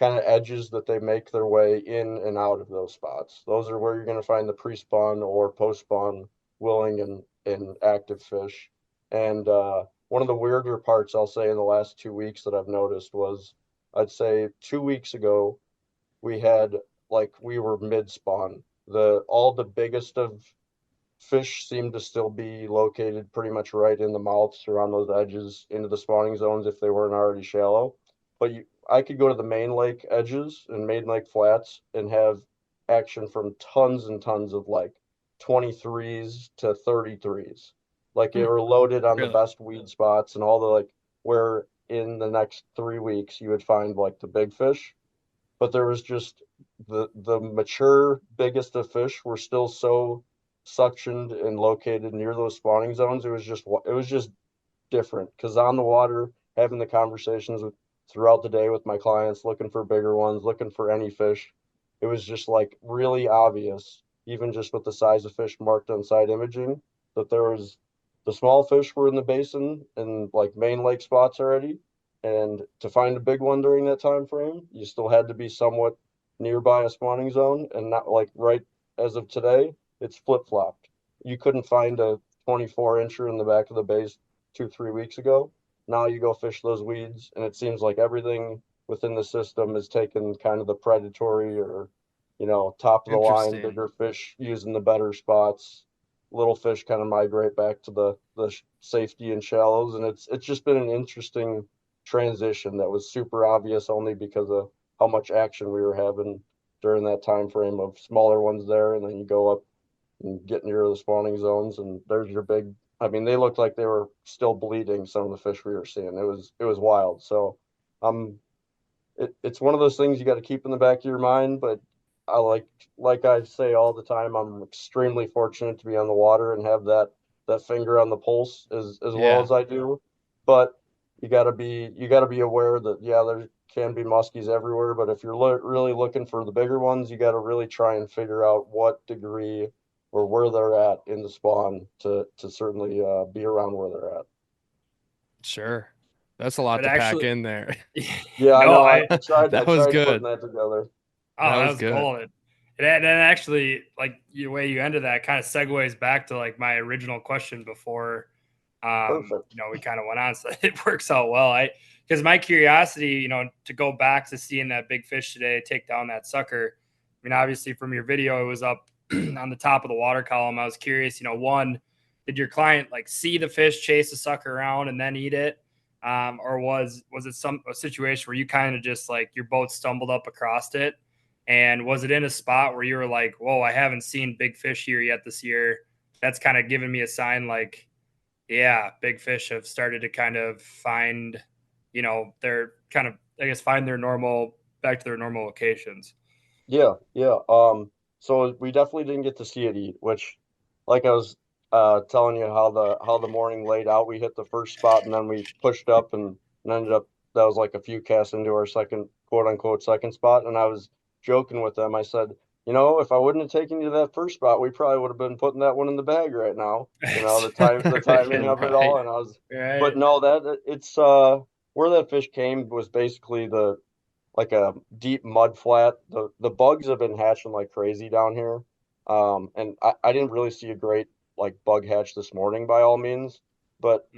edges that they make their way in and out of those spots. Those are where you're going to find the pre-spawn or post-spawn willing and active fish. And one of the weirder parts I'll say in the last 2 weeks that I've noticed was, I'd say 2 weeks ago, we were mid-spawn. All the biggest of fish seem to still be located pretty much right in the mouths around those edges into the spawning zones if they weren't already shallow. But I could go to the main lake edges and main lake flats and have action from tons and tons of like 23s to 33s. Like they were loaded on the Really? best weed spots and all the like where in the next 3 weeks you would find like the big fish. But there was just the mature biggest of fish were still so suctioned and located near those spawning zones. It was just different because on the water, having the conversations throughout the day with my clients, looking for bigger ones, looking for any fish, it was just like really obvious, even just with the size of fish marked on side imaging, that the small fish were in the basin and like main lake spots already. And to find a big one during that time frame, you still had to be somewhat nearby a spawning zone, and not like right as of today, it's flip-flopped. You couldn't find a 24-incher in the back of the bays 2, 3 weeks ago. Now you go fish those weeds, and it seems like everything within the system is taking kind of the predatory or, top of the line, Interesting. bigger fish using the better spots. Little fish kind of migrate back to the safety and shallows, and it's just been an interesting transition that was super obvious only because of how much action we were having during that time frame of smaller ones there, and then you go up and get near the spawning zones, and there's your big. I mean, they looked like they were still bleeding. Some of the fish we were seeing, it was wild. So, um, it's one of those things you got to keep in the back of your mind. But I like I say all the time, I'm extremely fortunate to be on the water and have that finger on the pulse as well Yeah. as I do. But you gotta be aware that yeah, there can be muskies everywhere. But if you're really looking for the bigger ones, you got to really try and figure out what degree or where they're at in the spawn to certainly be around where they're at. Sure. That's a lot But to pack actually, in there. Yeah, I no, know. I I tried. I That was tried putting good. that together. That that was was good. gold. And actually, like the way you ended that kind of segues back to like my original question before, Perfect. we kind of went on. So it works out well. Because my curiosity, to go back to seeing that big fish today, take down that sucker. I mean, obviously from your video, it was up on the top of the water column. I was curious, one, did your client like see the fish chase the sucker around and then eat it? Or was it a situation where you kind of just like your boat stumbled up across it? And was it in a spot where you were like, whoa, I haven't seen big fish here yet this year? That's kind of given me a sign like, yeah, big fish have started to kind of find, their kind of, I guess, find their back to their normal locations. Yeah, yeah. So we definitely didn't get to see it eat, which, like I was telling you how the morning laid out. We hit the first spot and then we pushed up and ended up that was like a few casts into our second quote unquote second spot. And I was joking with them. I said, if I wouldn't have taken you to that first spot, we probably would have been putting that one in the bag right now. The timing of it all. Right. And I was, but Right. no, that it's where that fish came was basically the like a deep mud flat. The bugs have been hatching like crazy down here. And I didn't really see a great like bug hatch this morning by all means, but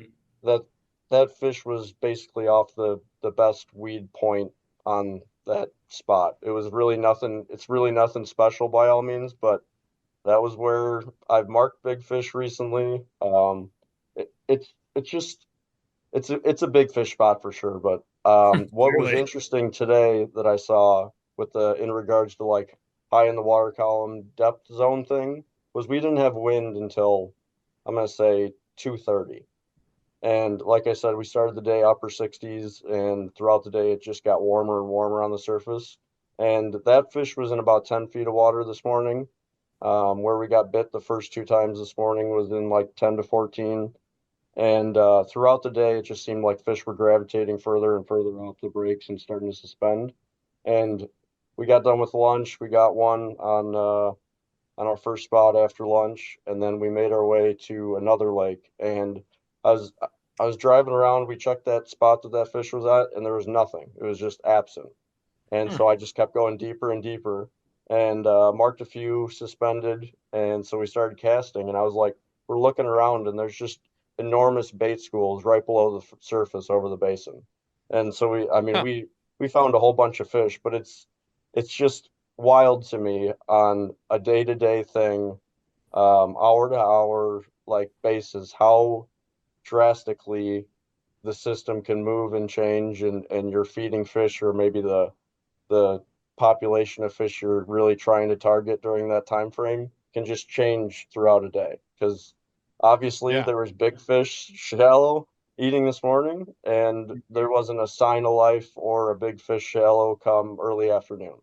that that fish was basically off the best weed point on that spot. It's really nothing special by all means, but that was where I've marked big fish recently. It's just it's a big fish spot for sure. But what was Clearly. interesting today that I saw with the in regards to like high in the water column depth zone thing was we didn't have wind until I'm gonna say 2:30. And like I said, we started the day upper 60s, and throughout the day, it just got warmer and warmer on the surface. And that fish was in about 10 feet of water this morning. Where we got bit the first two times this morning was in like 10 to 14. And throughout the day, it just seemed like fish were gravitating further and further off the breaks and starting to suspend. And we got done with lunch. We got one on our first spot after lunch, and then we made our way to another lake. And I was I was driving around. We checked that spot that that fish was at, and there was nothing. It was just absent. And Hmm. so I just kept going deeper and deeper, and marked a few suspended. And so we started casting, and I was like, we're looking around, and there's just enormous bait schools right below the surface over the basin. And so I mean, Huh. we found a whole bunch of fish, but it's just wild to me on a day-to-day thing, hour to hour like basis, how drastically the system can move and change, and you're feeding fish, or maybe the population of fish you're really trying to target during that time frame can just change throughout a day. Because obviously Yeah. there was big fish shallow eating this morning, and there wasn't a sign of life or a big fish shallow come early afternoon.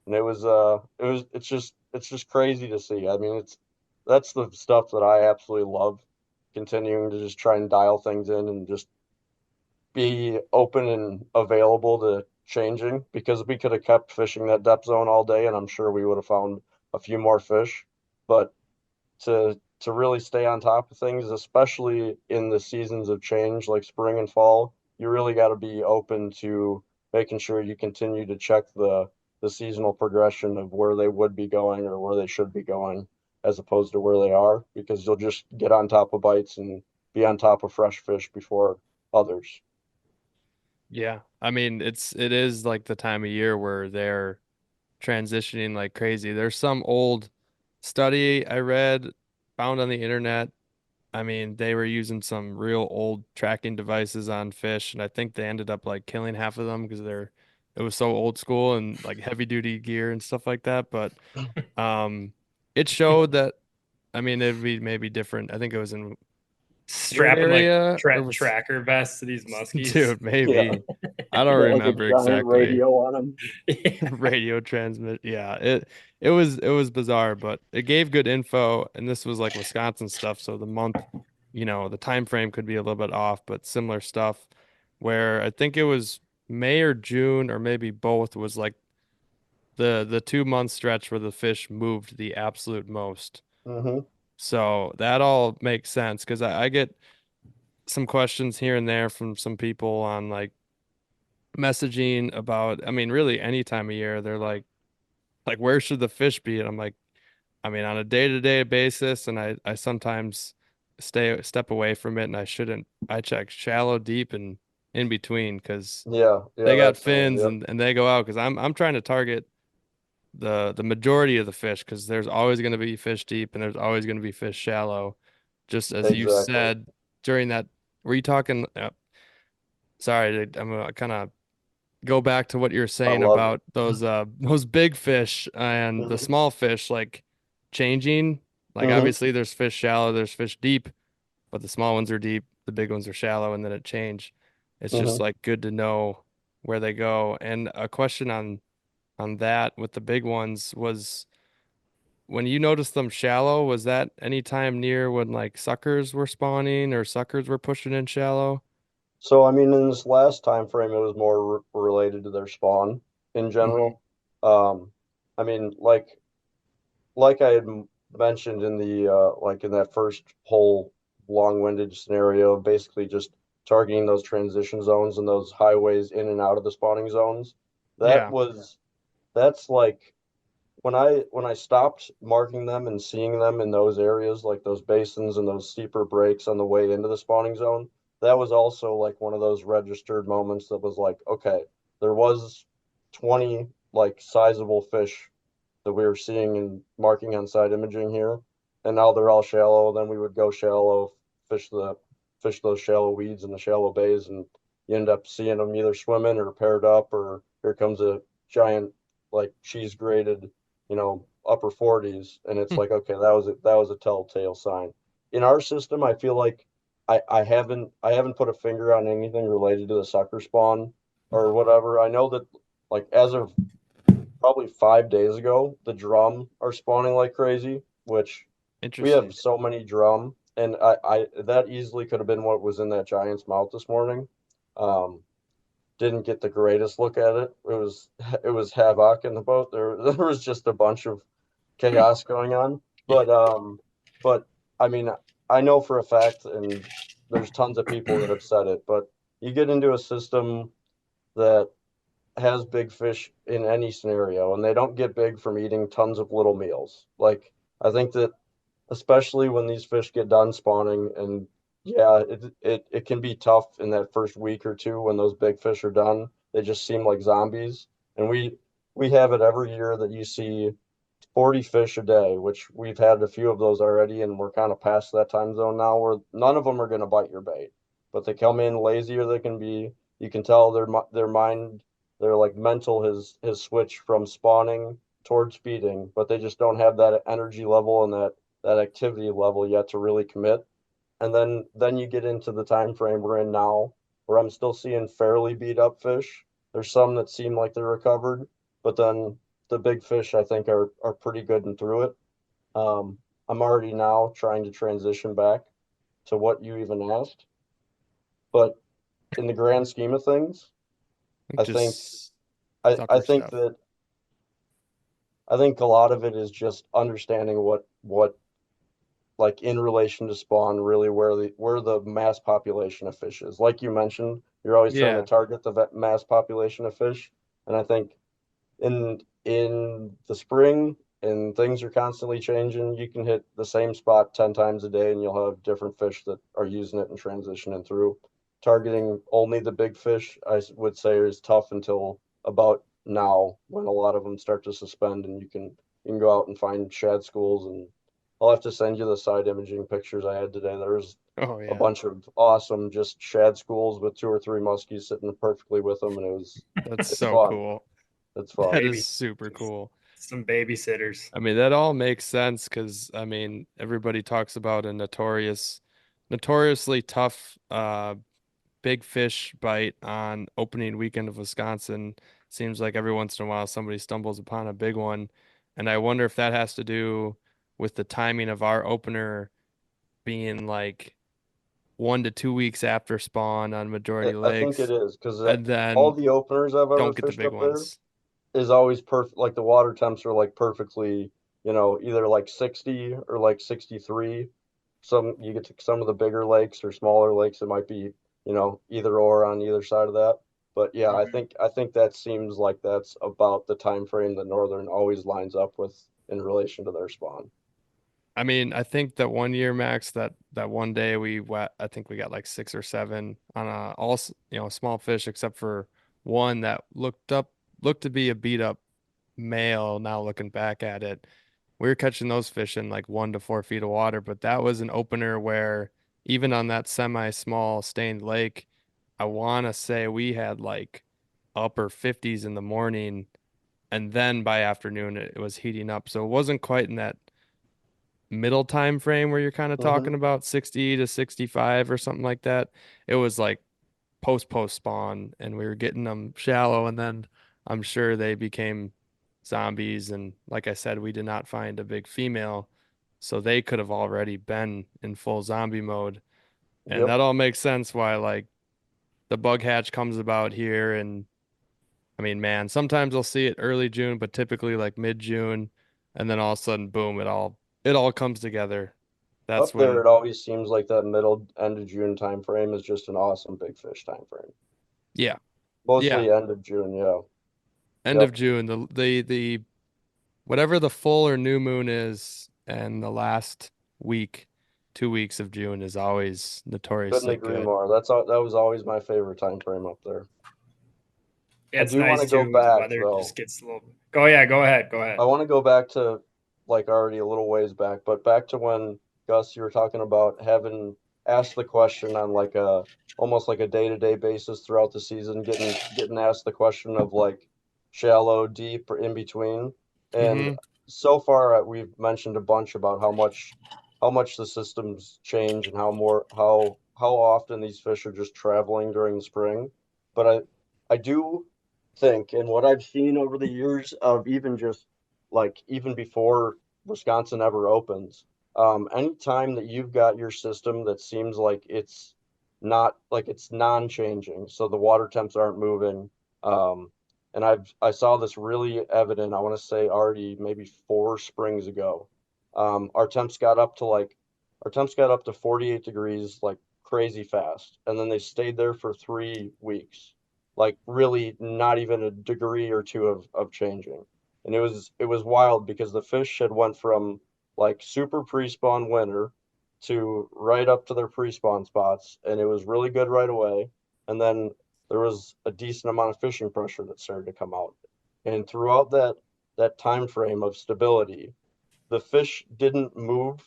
And it's just crazy to see. I mean, that's the stuff that I absolutely love, continuing to just try and dial things in and just be open and available to changing, because we could have kept fishing that depth zone all day and I'm sure we would have found a few more fish. But to really stay on top of things, especially in the seasons of change like spring and fall, you really got to be open to making sure you continue to check the seasonal progression of where they would be going or where they should be going, as opposed to where they are, because you'll just get on top of bites and be on top of fresh fish before others. Yeah. I mean, it is like the time of year where they're transitioning like crazy. There's some old study I read, found on the internet. I mean, they were using some real old tracking devices on fish, and I think they ended up like killing half of them because it was so old school and like heavy duty gear and stuff like that. But um, it showed that, I mean, it'd be maybe different. I think it was in your Strapping like area or was tracker vests to these muskies. dude, Yeah, maybe. I don't that has a remember giant exactly. radio on them. Yeah. Radio transmit. Yeah, it was bizarre, but it gave good info, and this was like Wisconsin stuff, so the month, the time frame could be a little bit off, but similar stuff where I think it was May or June or maybe both was like the 2 month stretch where the fish moved the absolute most. Hmm. So that all makes sense because I get some questions here and there from some people on like messaging about, I mean, really any time of year, they're like where should the fish be? And I'm like, I mean, on a day-to-day basis, and I sometimes step away from it, and I shouldn't. I check shallow, deep, and in between because Yeah, yeah, they got that too. fins Yep, and they go out because I'm trying to target the majority of the fish because there's always going to be fish deep and there's always going to be fish shallow. Just as you exactly. said during that, were you talking? Sorry, I'm gonna kind of go back to what you're I saying love about those big fish and it. the Hmm. small fish like changing. Like Hmm. obviously there's fish shallow, there's fish deep, but the small ones are deep, the big ones are shallow, and then it change. It's just Hmm. like good to know where they go. And a question on that with the big ones was when you noticed them shallow, was that any time near when like suckers were spawning or suckers were pushing in shallow? So, I mean, in this last time frame, it was more related to their spawn in Hmm. general. Um, I mean, like I had mentioned in the like in that first whole long-winded scenario, basically just targeting those transition zones and those highways in and out of the spawning zones. That Yeah. was that's like when I stopped marking them and seeing them in those areas, like those basins and those steeper breaks on the way into the spawning zone, that was also like one of those registered moments that was like, okay, there was 20 like sizable fish that we were seeing and marking on side imaging here, and now they're all shallow. Then we would go shallow, fish the fish those shallow weeds in the shallow bays, and you end up seeing them either swimming or paired up, or here comes a giant like cheese grated, upper 40s, and it's Hmm. like, okay, that was a telltale sign. In our system, I feel like I haven't put a finger on anything related to the sucker spawn or whatever. I know that like as of probably 5 days ago, the drum are spawning like crazy, which we Interesting. have so many drum, and I that easily could have been what was in that giant's mouth this morning. Um, didn't get the greatest look at it. It was havoc in the boat. There was just a bunch of chaos going on. Yeah. But I mean, I know for a fact, and there's tons of people that have said it, but you get into a system that has big fish in any scenario, and they don't get big from eating tons of little meals. Like I think that especially when these fish get done spawning, and yeah, it can be tough in that first week or two when those big fish are done. They just seem like zombies, and we have it every year that you see 40 fish a day, which we've had a few of those already, and we're kind of past that time zone now where none of them are going to bite your bait, but they come in lazier they can be. You can tell their mind, their like mental has switched from spawning towards feeding, but they just don't have that energy level and that activity level yet to really commit. And then you get into the time frame we're in now, where I'm still seeing fairly beat up fish. There's some that seem like they're recovered, but then the big fish I think are pretty good and through it. I'm already now trying to transition back to what you even asked, but in the grand scheme of things, I think Just I, I sucker think stuff. that I think a lot of it is just understanding what like in relation to spawn really where the mass population of fish is. Like you mentioned, you're always trying to Yeah. target the mass population of fish, and I think in the spring and things are constantly changing, you can hit the same spot 10 times a day and you'll have different fish that are using it and transitioning through. Targeting only the big fish, would say, is tough until about now when a lot of them start to suspend and you can go out and find shad schools. And I'll have to send you the side imaging pictures I had today. There's Oh a yeah. bunch of awesome just shad schools with two or three muskies sitting perfectly with them, and That's it's so fun. cool. It's That fun. is Baby, super cool. some babysitters. I mean, that all makes sense because I mean, everybody talks about a notoriously tough big fish bite on opening weekend of Wisconsin. Seems like every once in a while somebody stumbles upon a big one. And I wonder if that has to do with the timing of our opener being like 1 to 2 weeks after spawn on majority I think it lakes, is because and all then the openers I've ever don't get the fished big up there ones. is always perfect. Like the water temps are like perfectly, either like 60 or like 63. Some you get to some of the bigger lakes or smaller lakes, it might be, either or on either side of that. But yeah, Mhm. I think that seems like that's about the time frame that Northern always lines up with in relation to their spawn. I mean, I think that 1 year max that one day I think we got like 6 or 7 on small fish except for one that looked to be a beat up male. Now looking back at it, we were catching those fish in like 1 to 4 feet of water, but that was an opener where even on that semi small stained lake, I want to say we had like upper 50s in the morning, and then by afternoon it was heating up. So it wasn't quite in that middle time frame where you're kind of talking Hmm. about 60 to 65 or something like that. It was like post spawn and we were getting them shallow, and then I'm sure they became zombies, and like I said, we did not find a big female, so they could have already been in full zombie mode. And Yep. that all makes sense why like the bug hatch comes about here. And I mean, man, sometimes I'll see it early June, but typically like mid June, and then all of a sudden, boom, it all comes together. That's Up there, when, it always seems like that middle end of June time frame is just an awesome big fish time frame. yeah, yeah, Mostly end of June, yeah. end of Yep. June, the whatever the full or new moon is, and the last week, 2 weeks of June is always Couldn't notoriously agree good. more. That was always my favorite time frame up there. Yeah, I it's do want nice to go too. The back weather just though. gets a little. Go, yeah, go ahead, go I ahead. want to go back to like already a little ways back, but back to when Gus, you were talking about having asked the question on like a almost like a day-to-day basis throughout the season, getting asked the question of like shallow, deep, or in between. And Mm-hmm. so far we've mentioned a bunch about how much the systems change and how how often these fish are just traveling during the spring, but I do think, and what I've seen over the years of even just like even before Wisconsin ever opens, anytime that you've got your system that seems like it's not like it's non-changing, so the water temps aren't moving. And I saw this really evident, I want to say already maybe 4 springs ago. Our temps got up to our temps got up to 48 degrees like crazy fast, and then they stayed there for 3 weeks, like really not even a degree or two of changing. And it was wild because the fish had went from like super pre-spawn winter to right up to their pre-spawn spots, and it was really good right away. And then there was a decent amount of fishing pressure that started to come out. And throughout that time frame of stability, the fish didn't move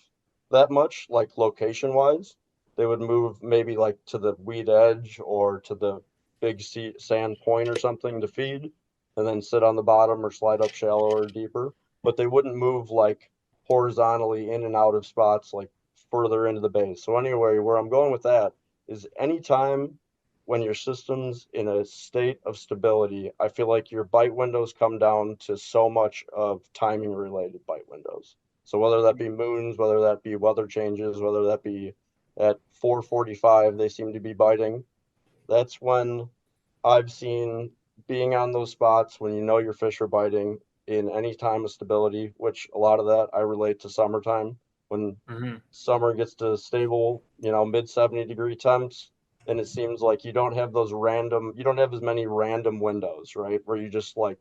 that much, like location wise. They would move maybe like to the weed edge or to the big sand point or something to feed, and then sit on the bottom or slide up shallower or deeper. But they wouldn't move like horizontally in and out of spots like further into the bay. So anyway, where I'm going with that is anytime when your system's in a state of stability, I feel like your bite windows come down to so much of timing related bite windows. So whether that be moons, whether that be weather changes, whether that be at 4:45 they seem to be biting, that's when I've seen being on those spots when you know your fish are biting in any time of stability, which a lot of that I relate to summertime when summer gets to stable, mid 70-degree temps. And it seems like you don't have as many random windows, right? Where you just like,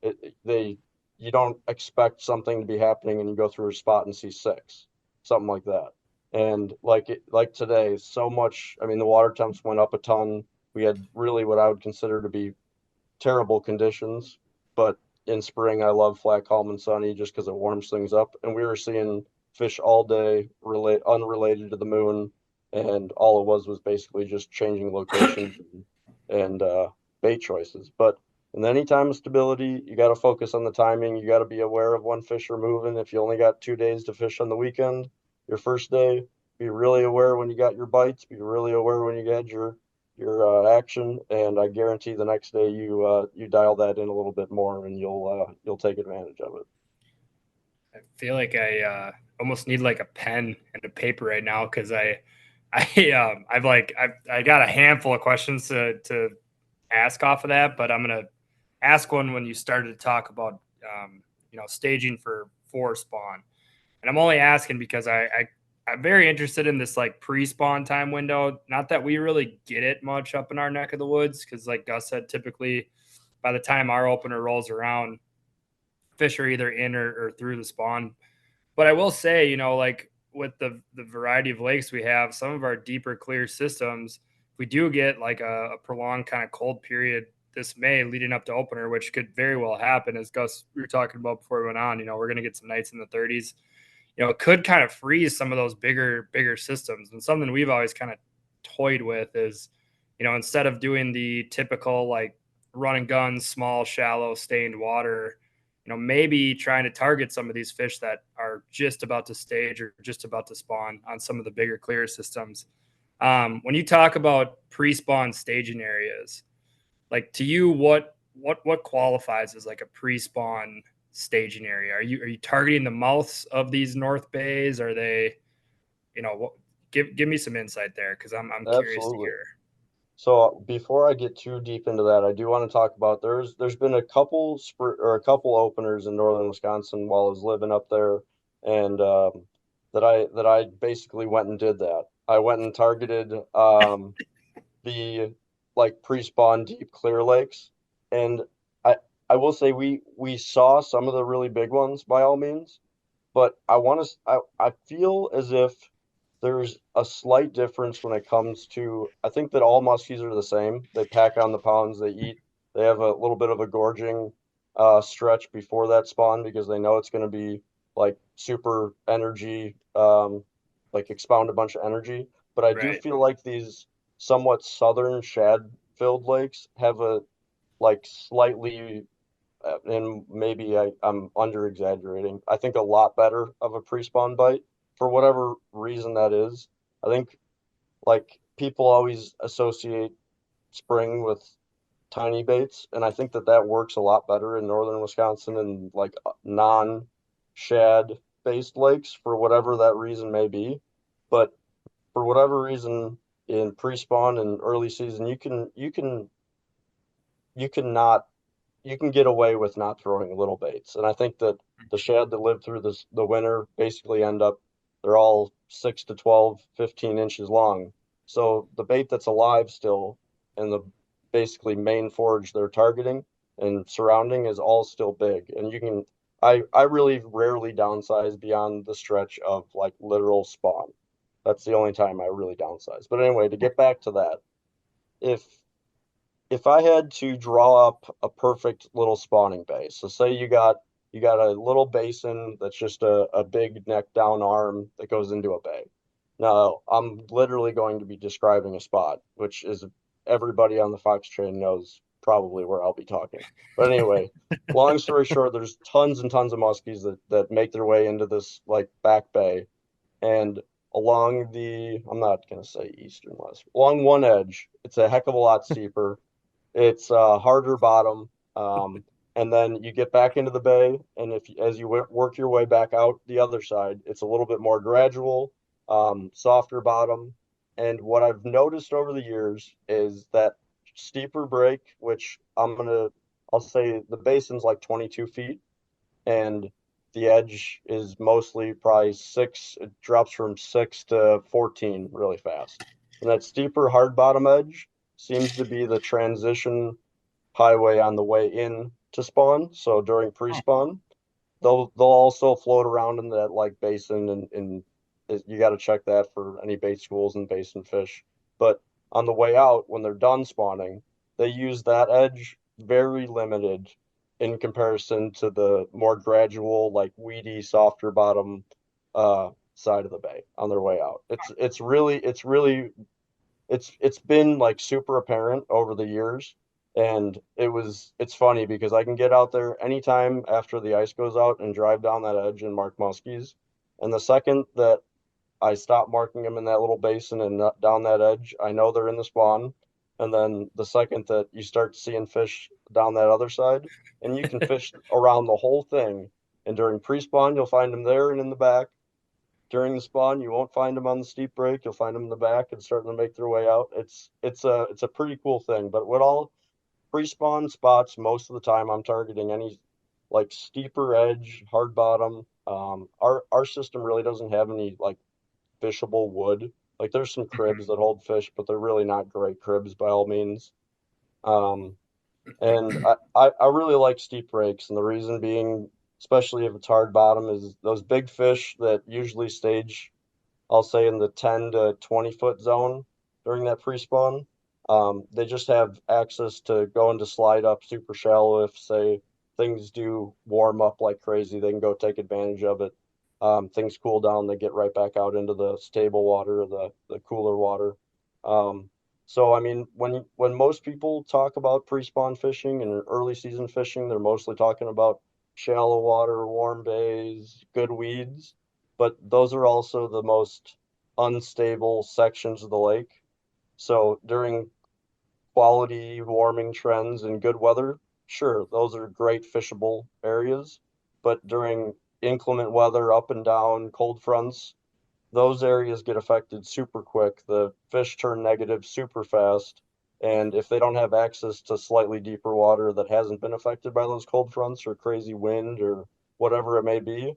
you don't expect something to be happening and you go through a spot and see six, something like that. And like today, so much, I mean, the water temps went up a ton. We had really what I would consider to be terrible conditions, but in spring I love flat, calm, and sunny just because it warms things up. And we were seeing fish all day, unrelated to the moon, and all it was basically just changing locations and bait choices. But in any time of stability, you got to focus on the timing. You got to be aware of when fish are moving. If you only got 2 days to fish on the weekend, your first day, be really aware when you got your bites. Be really aware when you had your action, and I guarantee the next day you dial that in a little bit more, and you'll take advantage of it. I feel like I almost need like a pen and a paper right now because I got a handful of questions to ask off of that, but I'm gonna ask one when you started to talk about staging for spawn, and I'm only asking because I'm very interested in this like pre-spawn time window. Not that we really get it much up in our neck of the woods, because like Gus said, typically by the time our opener rolls around, fish are either in or through the spawn. But I will say, like with the variety of lakes we have, some of our deeper, clear systems, we do get like a prolonged kind of cold period this May leading up to opener, which could very well happen. As Gus, we were talking about before we went on, we're going to get some nights in the 30s. It could kind of freeze some of those bigger systems. And something we've always kind of toyed with is, instead of doing the typical like run and gun, small, shallow, stained water, maybe trying to target some of these fish that are just about to stage or just about to spawn on some of the bigger, clear systems. When you talk about pre-spawn staging areas, like to you, what qualifies as like a pre-spawn staging area? Are you targeting the mouths of these north bays? Are they, give me some insight there because I'm curious to Absolutely. hear. So before I get too deep into that, I do want to talk about there's been a couple a couple openers in northern Wisconsin while I was living up there, and that I basically went and did that. I went and targeted the like pre-spawn deep clear lakes, and I I will say we saw some of the really big ones by all means, but I feel as if there's a slight difference when it comes to, I think that all muskies are the same. They pack on the pounds they eat. They have a little bit of a gorging stretch before that spawn because they know it's going to be like super energy, like expound a bunch of energy. But I do Right. feel like these somewhat southern shad filled lakes have a like slightly, and maybe I'm under exaggerating. I think a lot better of a pre-spawn bite for whatever reason that is. I think like people always associate spring with tiny baits, and I think that that works a lot better in northern Wisconsin and like non-shad based lakes for whatever that reason may be. But for whatever reason in pre-spawn and early season, you can not you can get away with not throwing little baits. And I think that the shad that live through the winter basically end up they're all 6 to 12, 15 inches long. So the bait that's alive still and the basically main forage they're targeting and surrounding is all still big. And you can I really rarely downsize beyond the stretch of like literal spawn. That's the only time I really downsize. But anyway, to get back to that, if if I had to draw up a perfect little spawning bay, so say you got a little basin that's just a big neck down arm that goes into a bay. Now, I'm literally going to be describing a spot, which is everybody on the Fox train knows probably where I'll be talking. But anyway, long story short, there's tons and tons of muskies that make their way into this like back bay. And along the, I'm not going to say east and west, along one edge, it's a heck of a lot steeper. It's a harder bottom. And then you get back into the bay, and if as you work your way back out the other side, it's a little bit more gradual, softer bottom. And what I've noticed over the years is that steeper break, which I'll say the basin's like 22 feet, and the edge is mostly probably six. It drops from 6 to 14 really fast. And that steeper hard bottom edge seems to be the transition highway on the way in to spawn. So during pre-spawn, they'll also float around in that like basin and you got to check that for any bait schools and basin fish. But on the way out, when they're done spawning, they use that edge very limited in comparison to the more gradual, like weedy, softer bottom side of the bay on their way out. It's been like super apparent over the years. And it's funny because I can get out there anytime after the ice goes out and drive down that edge and mark muskies. And the second that I stop marking them in that little basin and down that edge, I know they're in the spawn. And then the second that you start seeing fish down that other side, and you can fish around the whole thing. And during pre-spawn, you'll find them there and in the back. During the spawn, you won't find them on the steep break. You'll find them in the back and starting to make their way out. It's a pretty cool thing. But what all pre-spawn spots, most of the time I'm targeting any like steeper edge, hard bottom. Our system really doesn't have any like fishable wood. Like there's some cribs that hold fish, but they're really not great cribs by all means. Um, and I really like steep breaks, and the reason being, especially if it's hard bottom, is those big fish that usually stage, I'll say in the 10 to 20 foot zone during that pre-spawn. They just have access to go into slide up super shallow if, say, things do warm up like crazy. They can go take advantage of it. Things cool down, they get right back out into the stable water, the cooler water. So I mean, when most people talk about pre-spawn fishing and early season fishing, they're mostly talking about shallow water, warm bays, good weeds, but those are also the most unstable sections of the lake. So during quality warming trends and good weather, sure, those are great fishable areas. But during inclement weather, up and down, cold fronts, those areas get affected super quick. The fish turn negative super fast. And if they don't have access to slightly deeper water that hasn't been affected by those cold fronts or crazy wind or whatever it may be,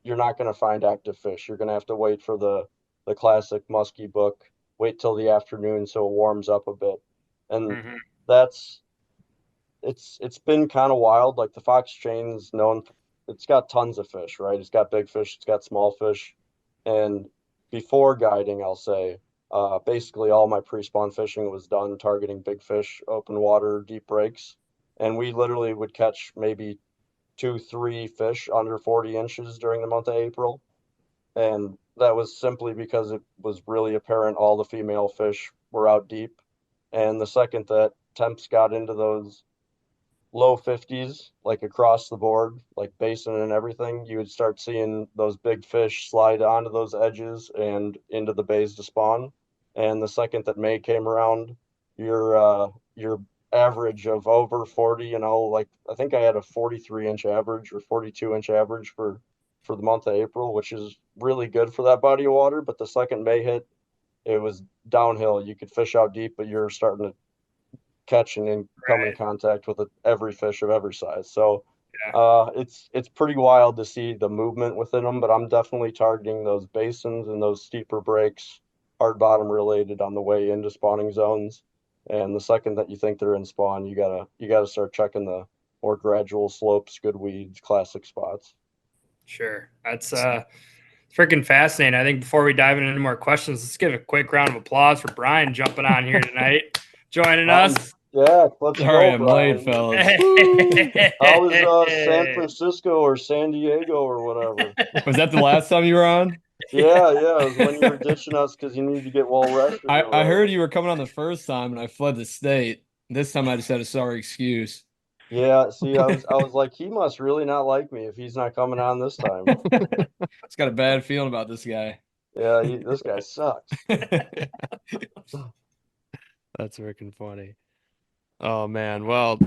you're not going to find active fish. You're going to have to wait for the classic muskie book, wait till the afternoon so it warms up a bit. And that's it's been kind of wild. Like the Fox chain's known, it's got tons of fish, right? It's got big fish, it's got small fish. And before guiding, I'll say, basically all my pre-spawn fishing was done targeting big fish, open water, deep breaks. And we literally would catch maybe 2, 3 fish under 40 inches during the month of April. And that was simply because it was really apparent all the female fish were out deep. And the second that temps got into those low 50s, like across the board, like basin and everything, you would start seeing those big fish slide onto those edges and into the bays to spawn. And the second that May came around, your average of over 40, like I think I had a 43-inch average or 42-inch average for the month of April, which is really good for that body of water. But the second May hit, it was downhill. You could fish out deep, but you're starting to catch and come in Right. contact with every fish of every size. So Yeah. it's pretty wild to see the movement within them, but I'm definitely targeting those basins and those steeper breaks, hard bottom related on the way into spawning zones. And the second that you think they're in spawn, you gotta start checking the more gradual slopes, good weeds, classic spots. Sure. That's freaking fascinating. I think before we dive into any more questions, let's give a quick round of applause for Brian jumping on here tonight, joining us. Yeah, let's Sorry, go, I'm late, Brian. fellas. How was San Francisco or San Diego or whatever? Was that the last time you were on? Yeah, it was when you were ditching us because you needed to get well rested or I heard whatever. you were coming on the first time, and I fled the state. This time, I just had a sorry excuse. Yeah, see, I was like, he must really not like me if he's not coming on this time. It's got a bad feeling about this guy. Yeah, this guy sucks. That's freaking funny. Oh man. Well,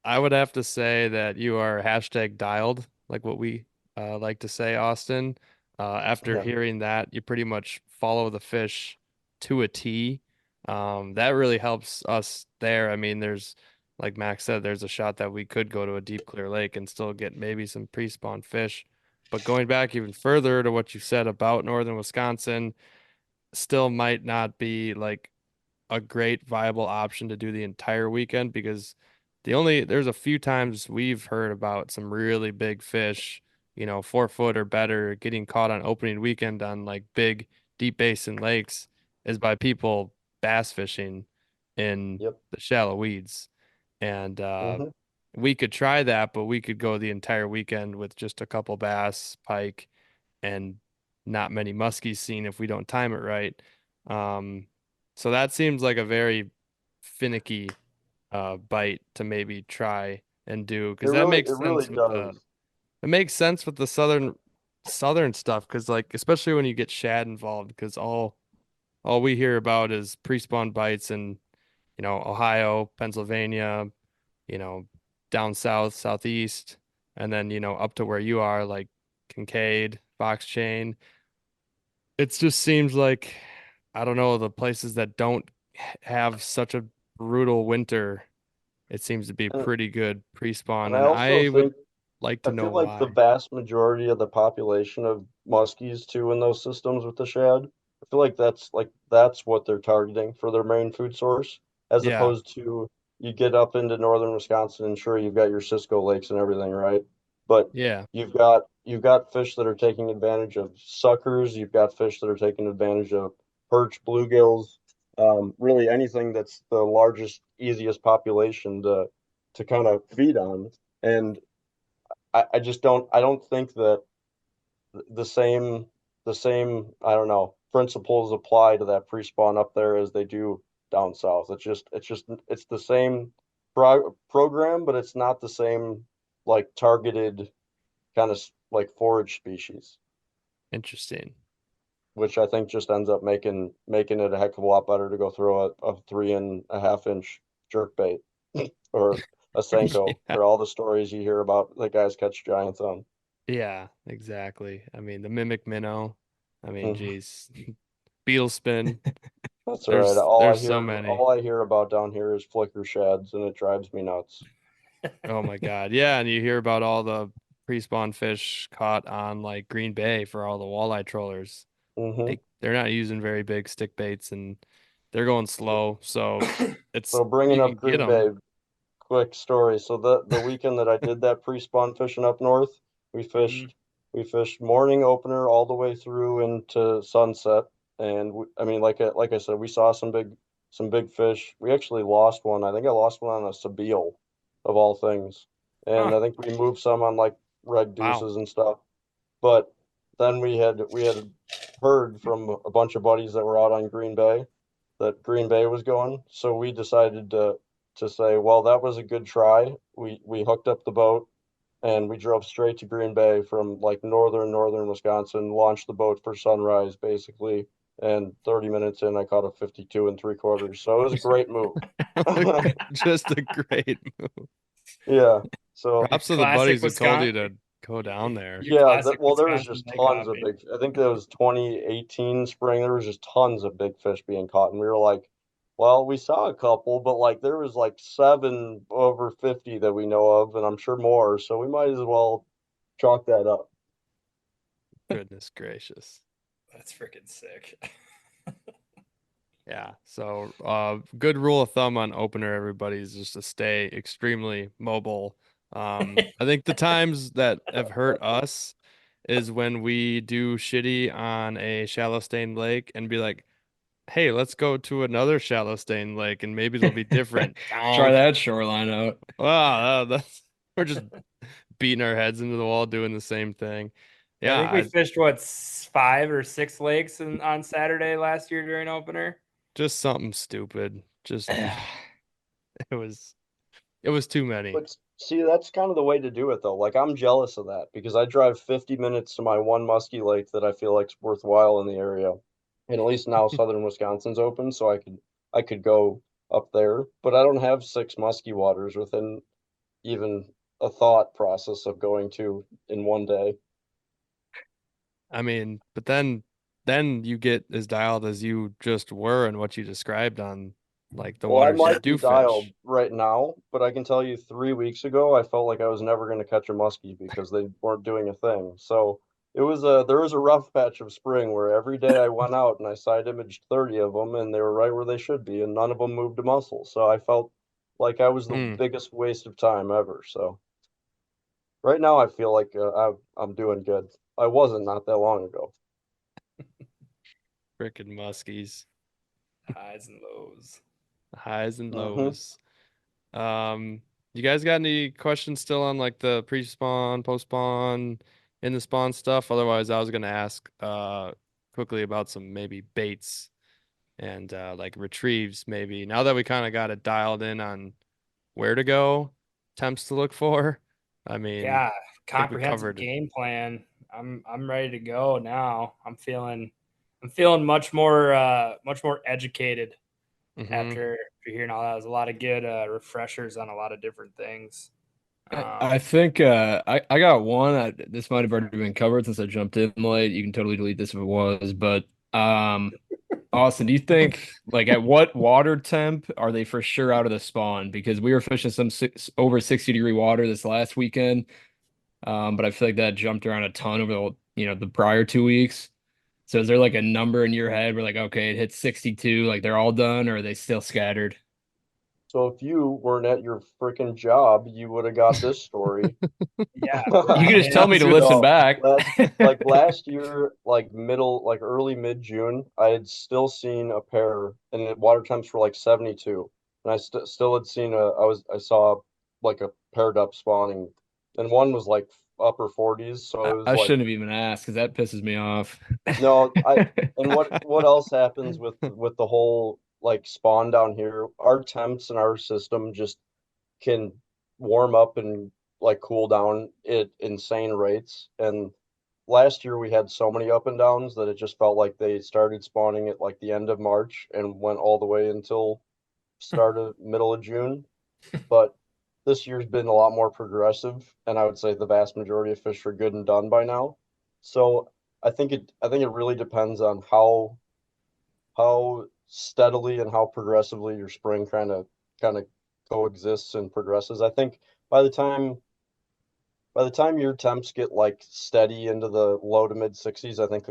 I would have to say that you are hashtag dialed, like what we like to say, Austin. After Yeah, hearing that, you pretty much follow the fish to a T. That really helps us there. I mean, like Max said, there's a shot that we could go to a deep, clear lake and still get maybe some pre-spawn fish. But going back even further to what you said about northern Wisconsin, still might not be like a great viable option to do the entire weekend because there's a few times we've heard about some really big fish, 4 foot or better, getting caught on opening weekend on like big deep basin lakes is by people bass fishing in yep. the shallow weeds. And Hmm. we could try that, but we could go the entire weekend with just a couple bass, pike, and not many muskies seen if we don't time it right. Um, so that seems like a very finicky bite to maybe try and do It because that really, makes it really sense with the does. it makes sense with the southern stuff because like especially when you get shad involved because all we hear about is pre-spawn bites in Ohio, Pennsylvania, you know down south, southeast, and then up to where you are like Kincaid, Fox Chain. It just seems like I don't know the places that don't have such a brutal winter. It seems to be And, pretty good pre-spawn, and I and also I would think like to I know feel like the why. vast majority of the population of muskies too in those systems with the shad, I feel like that's what they're targeting for their main food source, as Yeah, opposed to you get up into northern Wisconsin and sure you've got your Cisco lakes and everything, right? But yeah, you've got fish that are taking advantage of suckers, you've got fish that are taking advantage of perch, bluegills, really anything that's the largest, easiest population to kind of feed on. And I just don't think that the same the same I don't know principles apply to that pre-spawn up there as they do down south. It's the same program, but it's not the same like targeted kind of like forage species, interesting. which I think just ends up making it a heck of a lot better to go throw a 3.5 inch jerk bait or a Senko Yeah, for all the stories you hear about the guys catch giants on. yeah, exactly. I mean, the mimic minnow. I mean, Mhm. geez, beetle spin. That's all right. There's All I there's so hear, many. all I hear about down here is flicker shads, and it drives me nuts. Oh my God. Yeah, and you hear about all the pre-spawn fish caught on like Green Bay for all the walleye trollers. Hmm. They're not using very big stick baits and they're going slow, so it's So bringing you up can get Green them. Bay, quick story. So the weekend that I did that pre-spawn fishing up north, we Mhm. fished we fished morning opener all the way through into sunset, and I mean, like I said, we saw some big fish. We actually lost one. I think I lost one on a sabile, of all things, and Huh. I think we moved some on like red Wow. deuces and stuff. But then we had heard from a bunch of buddies that were out on Green Bay that Green Bay was going, so we decided to say, well, that was a good try. We hooked up the boat and we drove straight to Green Bay from like northern Wisconsin, launched the boat for sunrise basically, and 30 minutes in, I caught a 52 3/4. So it was a great move. Just a great move. Yeah. So Props to the Classic buddies who told you Wisconsin. to go down there. Your yeah, classic well, there was Wisconsin just lake tons of hopping. big. I think that was 2018 spring. There was just tons of big fish being caught, and we were like, well, we saw a couple, but like there was like 7 over 50 that we know of, and I'm sure more. So we might as well chalk that up. Goodness gracious. That's freaking sick. Yeah. So good rule of thumb on opener, everybody, is just to stay extremely mobile. I think the times that have hurt us is when we do shitty on a shallow stained lake and be like, hey, let's go to another shallow stained lake and maybe it'll be different. Try that shoreline out. Wow, we're just beating our heads into the wall doing the same thing. I think we Yeah, fished what 5 or 6 lakes on Saturday last year during opener. just something stupid. Just it was too many. But see, that's kind of the way to do it, though. Like I'm jealous of that because I drive 50 minutes to my one musky lake that I feel like's worthwhile in the area, and at least now southern Wisconsin's open, so I could go up there. But I don't have 6 musky waters within even a thought process of going to in one day. I mean, but then you get as dialed as you just were and what you described on like the Well, I waters you might do be dialed fish. right now, but I can tell you 3 weeks ago, I felt like I was never going to catch a muskie because they weren't doing a thing. So there was a rough patch of spring where every day I went out and I side imaged 30 of them and they were right where they should be and none of them moved a muscle. So I felt like I was the Hmm, biggest waste of time ever. So right now I feel like I'm doing good. I wasn't not that long ago. frickin' muskies, Highs and lows. highs and Hmm. lows. You guys got any questions still on like the pre-spawn, post-spawn, in the spawn stuff? Otherwise, I was gonna ask quickly about some maybe baits and like retrieves maybe. Now that we kind of got it dialed in on where to go, temps to look for. I mean, Yeah, I think we comprehensive covered it. game plan. I'm ready to go now. I'm feeling much more educated Hmm. after hearing all that. There's a lot of good refreshers on a lot of different things. I think I got one. This might have already been covered since I jumped in late. You can totally delete this if it was, but Austin, do you think like at what water temp are they for sure out of the spawn? Because we were fishing some over 60-degree water this last weekend, but I feel like that jumped around a ton over the prior 2 weeks. So is there like a number in your head where like okay, it hits 62, like they're all done, or are they still scattered? So if you weren't at your freaking job, you would have got this story. Yeah, You can just tell me to Dude, listen No, back. last year, like early mid June, I had still seen a pair, and the water temps were like 72, and I still had seen I saw like a paired up spawning, and one was like upper 40s, so it was I like shouldn't have even asked because that pisses me off. no, and what else happens with the whole like spawn down here? Our temps in our system just can warm up and like cool down at insane rates. And last year we had so many up and downs that it just felt like they started spawning at like the end of March and went all the way until start of middle of June. But this year's been a lot more progressive, and I would say the vast majority of fish are good and done by now. So I think it really depends on how steadily and how progressively your spring kind of coexists and progresses. I think by the time by the time your temps get like steady into the low to mid 60s, I think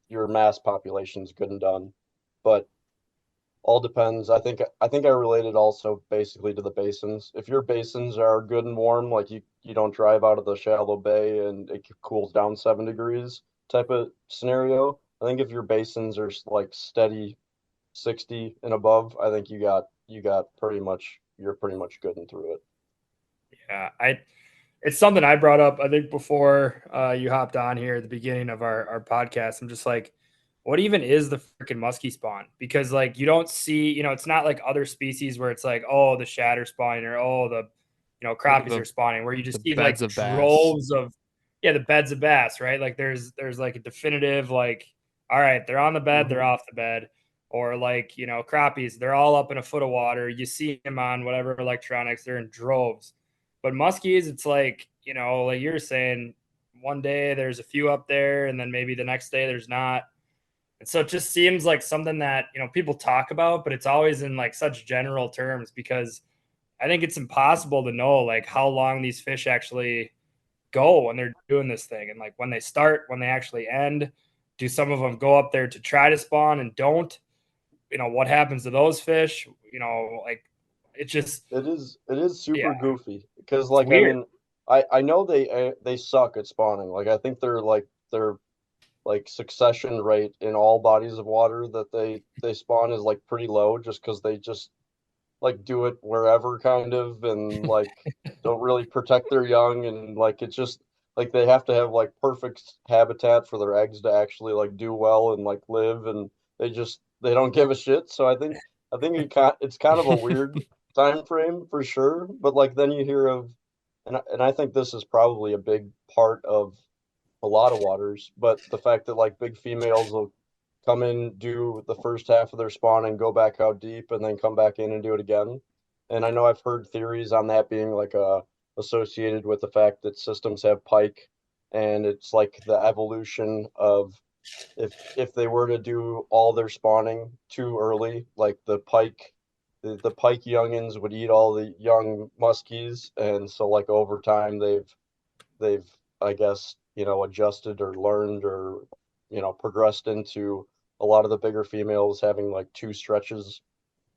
your mass population is good and done. But all depends. I think I related also basically to the basins. If your basins are good and warm, like you don't drive out of the shallow bay and it cools down 7 degrees type of scenario. I think if your basins are like steady 60 and above, I think you got you're pretty much good and through it. yeah. It's something I brought up, I think, before you hopped on here at the beginning of our podcast. I'm just like, what even is the freaking muskie spawn? Because like you don't see, it's not like other species where it's like, oh, the shatter spawning or oh, the crappies the are spawning, where you the just see beds like of bass. droves of the beds of bass, right? Like there's like a definitive like all right, they're on the bed, they're off the bed. Or like, crappies, they're all up in a foot of water. You see them on whatever electronics, they're in droves. But muskies, it's like, like you're saying, one day there's a few up there, and then maybe the next day there's not. And so it just seems like something that, people talk about, but it's always in like such general terms, because I think it's impossible to know like how long these fish actually go when they're doing this thing. And like when they start, when they actually end, do some of them go up there to try to spawn and don't? What happens to those fish? Like it is super yeah, goofy because it's like I weird. mean I know they suck at spawning. Like I think their like succession rate in all bodies of water that they spawn is like pretty low just because they just like do it wherever kind of and like don't really protect their young and like it's just like they have to have like perfect habitat for their eggs to actually like do well and like live and they don't give a shit. So I think it's kind of a weird time frame for sure. But like then you hear of and I think this is probably a big part of a lot of waters, but the fact that like big females will come in, do the first half of their spawn and go back out deep and then come back in and do it again. And I know I've heard theories on that being like associated with the fact that systems have pike and it's like the evolution of if they were to do all their spawning too early, like the pike youngins would eat all the young muskies and so like over time they've I guess adjusted or learned or progressed into a lot of the bigger females having like two stretches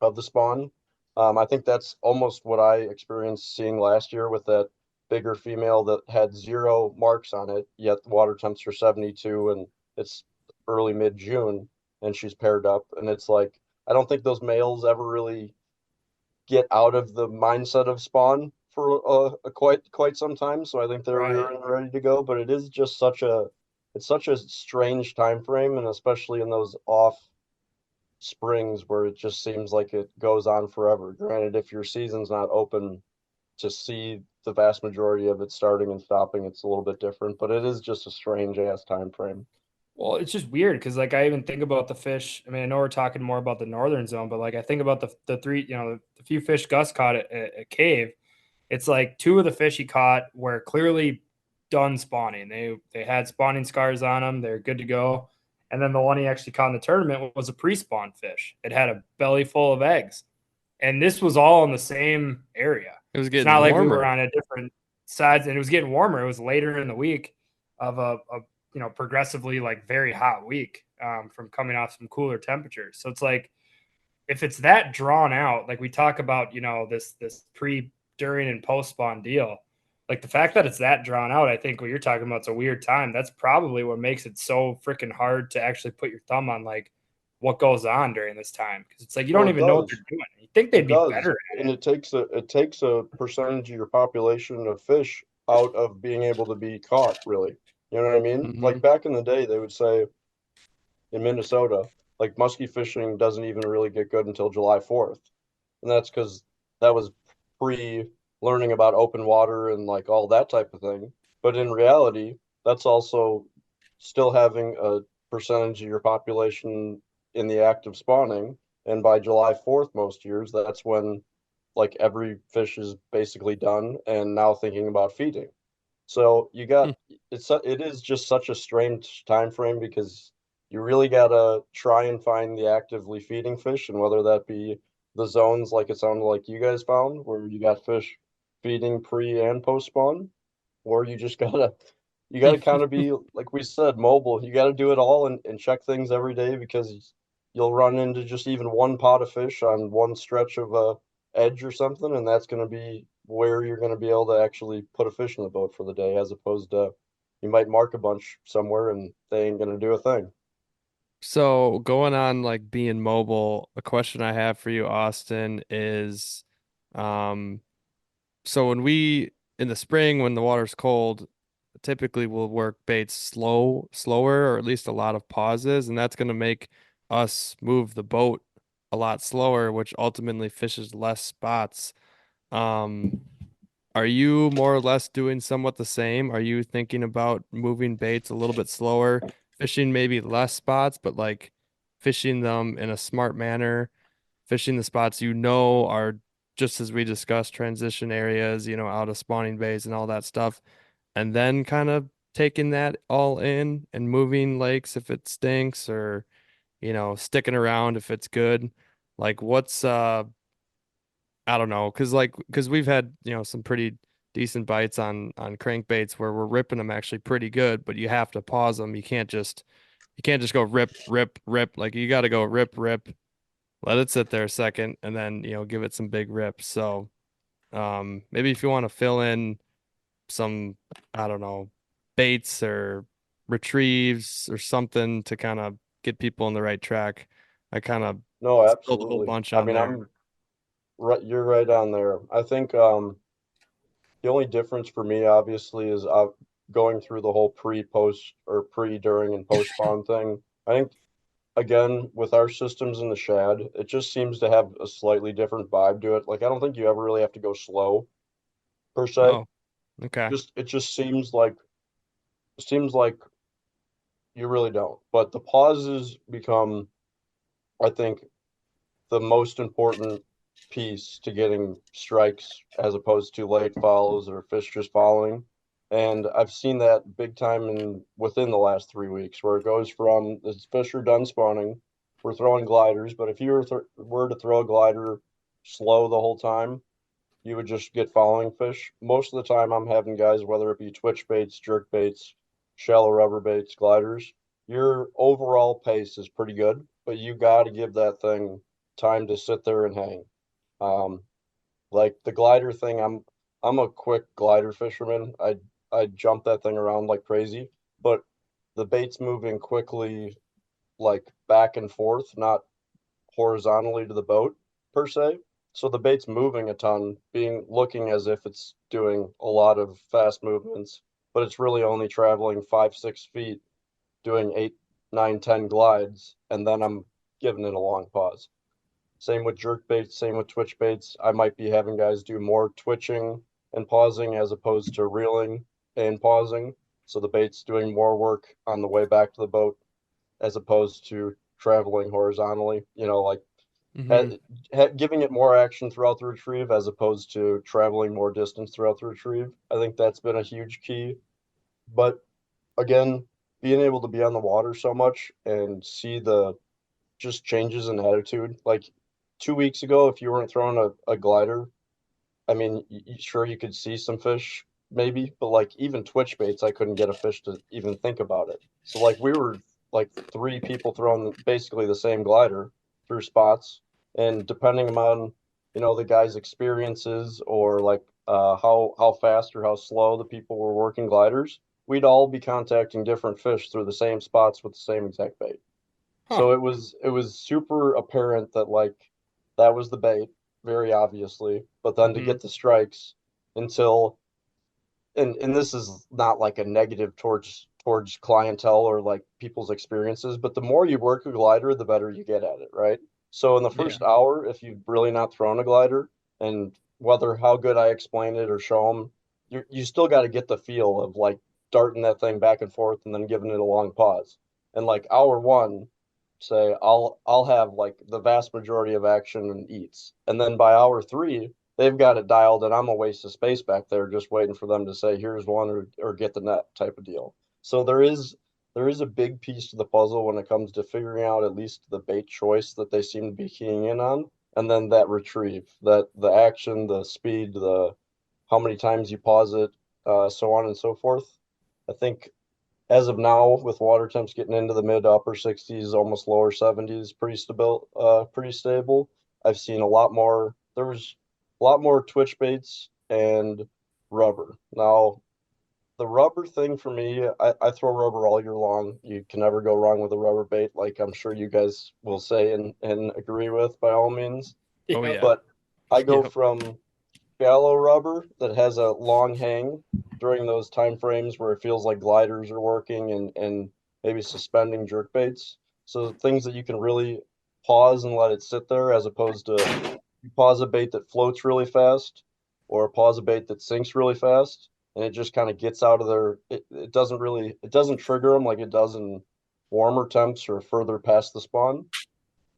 of the spawn. I think that's almost what I experienced seeing last year with that bigger female that had zero marks on it, yet the water temps are 72 and it's early mid June and she's paired up. And it's like, I don't think those males ever really get out of the mindset of spawn for quite some time. So I think they're Right. rearing and ready to go. But it is just it's such a strange time frame, and especially in those off springs where it just seems like it goes on forever. Granted, if your season's not open to see the vast majority of it starting and stopping, it's a little bit different. But it is just a strange ass time frame. Well, it's just weird because like I even think about the fish. I mean, I know we're talking more about the northern zone, but like I think about the three, the few fish Gus caught at Cave. It's like two of the fish he caught were clearly done spawning. They had spawning scars on them. They're good to go. And then the one he actually caught in the tournament was a pre-spawn fish. It had a belly full of eggs. And this was all in the same area. It was It's getting not like we were warmer. on a different sides, and it was getting warmer. It was later in the week of a progressively like very hot week from coming off some cooler temperatures. So it's like if it's that drawn out, like we talk about, this pre, during, and post spawn deal, like the fact that it's that drawn out, I think what you're talking about, it's a weird time. That's probably what makes it so freaking hard to actually put your thumb on like what goes on during this time, because it's like you No, don't it even know what does. they're doing. You think they'd It be does, better and at it. it takes a percentage of your population of fish out of being able to be caught, really. You know what I mean? Hmm. Like back in the day, they would say in Minnesota, like musky fishing doesn't even really get good until July 4th. And that's because that was pre learning about open water and like all that type of thing. But in reality, that's also still having a percentage of your population in the act of spawning. And by July 4th, most years, that's when like every fish is basically done and now thinking about feeding. So it is just such a strange time frame because you really gotta try and find the actively feeding fish, and whether that be the zones like it sounded like you guys found, where you got fish feeding pre and post spawn, or you gotta kind of be like we said, mobile. You gotta do it all and check things every day because you'll run into just even one pot of fish on one stretch of edge or something, and that's gonna be where you're gonna be able to actually put a fish in the boat for the day, as opposed to you might mark a bunch somewhere and they ain't gonna do a thing. So going on like being mobile, a question I have for you, Austin, is um so when we in the spring when the water's cold, typically we'll work baits slower, or at least a lot of pauses, and that's going to make us move the boat a lot slower, which ultimately fishes less spots. Um, are you more or less doing somewhat the same? Are you thinking about moving baits a little bit slower fishing maybe less spots, but like fishing them in a smart manner, fishing the spots you know are just as we discussed, transition areas, out of spawning bays and all that stuff, and then kind of taking that all in and moving lakes if it stinks or, sticking around if it's good. Like what's I don't know, cause we've had, some pretty decent bites on crankbaits where we're ripping them actually pretty good, but you have to pause them. You can't just go rip, rip, rip. Like you got to go rip, rip, let it sit there a second, and then, give it some big rips. So, maybe if you want to fill in some, I don't know, baits or retrieves or something to kind of get people on the right track. I kind of No, spilled a whole absolutely. bunch I on mean, there. I'm right. You're right on there. I think the only difference for me, obviously, is going through the whole pre, post, or pre, during, and post spawn thing. I think again with our systems in the shad, it just seems to have a slightly different vibe to it. Like I don't think you ever really have to go slow per se. Oh, okay. Just it just seems like you really don't. But the pauses become, I think, the most important piece to getting strikes as opposed to late follows or fish just following. And I've seen that big time within the last 3 weeks, where it goes from the fish are done spawning, we're throwing gliders, but if you were to throw a glider slow the whole time, you would just get following fish. Most of the time, I'm having guys, whether it be twitch baits, jerk baits, shallow rubber baits, gliders. Your overall pace is pretty good, but you got to give that thing time to sit there and hang. Um, like the glider thing, I'm a quick glider fisherman. I jump that thing around like crazy, but the bait's moving quickly, like back and forth, not horizontally to the boat per se. So the bait's moving a ton, looking as if it's doing a lot of fast movements, but it's really only traveling 5, 6 feet, doing 8, 9, 10 glides, and then I'm giving it a long pause. Same with jerk baits, same with twitch baits. I might be having guys do more twitching and pausing as opposed to reeling and pausing. So the bait's doing more work on the way back to the boat as opposed to traveling horizontally, like Hmm. giving it more action throughout the retrieve as opposed to traveling more distance throughout the retrieve. I think that's been a huge key. But again, being able to be on the water so much and see the just changes in attitude. Like 2 weeks ago, if you weren't throwing a glider, I mean, sure you could see some fish maybe, but like even twitch baits, I couldn't get a fish to even think about it. So like we were like 3 people throwing basically the same glider through spots, and depending on the guy's experiences or like how fast or how slow the people were working gliders, we'd all be contacting different fish through the same spots with the same exact bait. Huh. So it was super apparent that like that was the bait, very obviously. But then to Hmm. get the strikes until and this is not like a negative towards clientele or like people's experiences, but the more you work a glider, the better you get at it, right? So in the Yeah. first hour, if you've really not thrown a glider, and whether how good I explain it or show them, you still got to get the feel of like darting that thing back and forth and then giving it a long pause. And like hour one, say I'll have like the vast majority of action and eats, and then by hour three, they've got it dialed, and I'm a waste of space back there just waiting for them to say, here's one or get the net type of deal. So there is a big piece to the puzzle when it comes to figuring out at least the bait choice that they seem to be keying in on, and then that retrieve, that the action, the speed, the how many times you pause it, so on and so forth. I think as of now, with water temps getting into the mid upper 60s, almost lower 70s, pretty stable. I've seen a lot more. There was a lot more twitch baits and rubber. Now, the rubber thing for me, I throw rubber all year long. You can never go wrong with a rubber bait, like I'm sure you guys will say and agree with by all means. Oh Yep. yeah. But I go Yep. from shallow rubber that has a long hang during those time frames where it feels like gliders are working and maybe suspending jerk baits. So things that you can really pause and let it sit there as opposed to you pause a bait that floats really fast or pause a bait that sinks really fast and it just kind of gets out of there. It doesn't trigger them like it does in warmer temps or further past the spawn.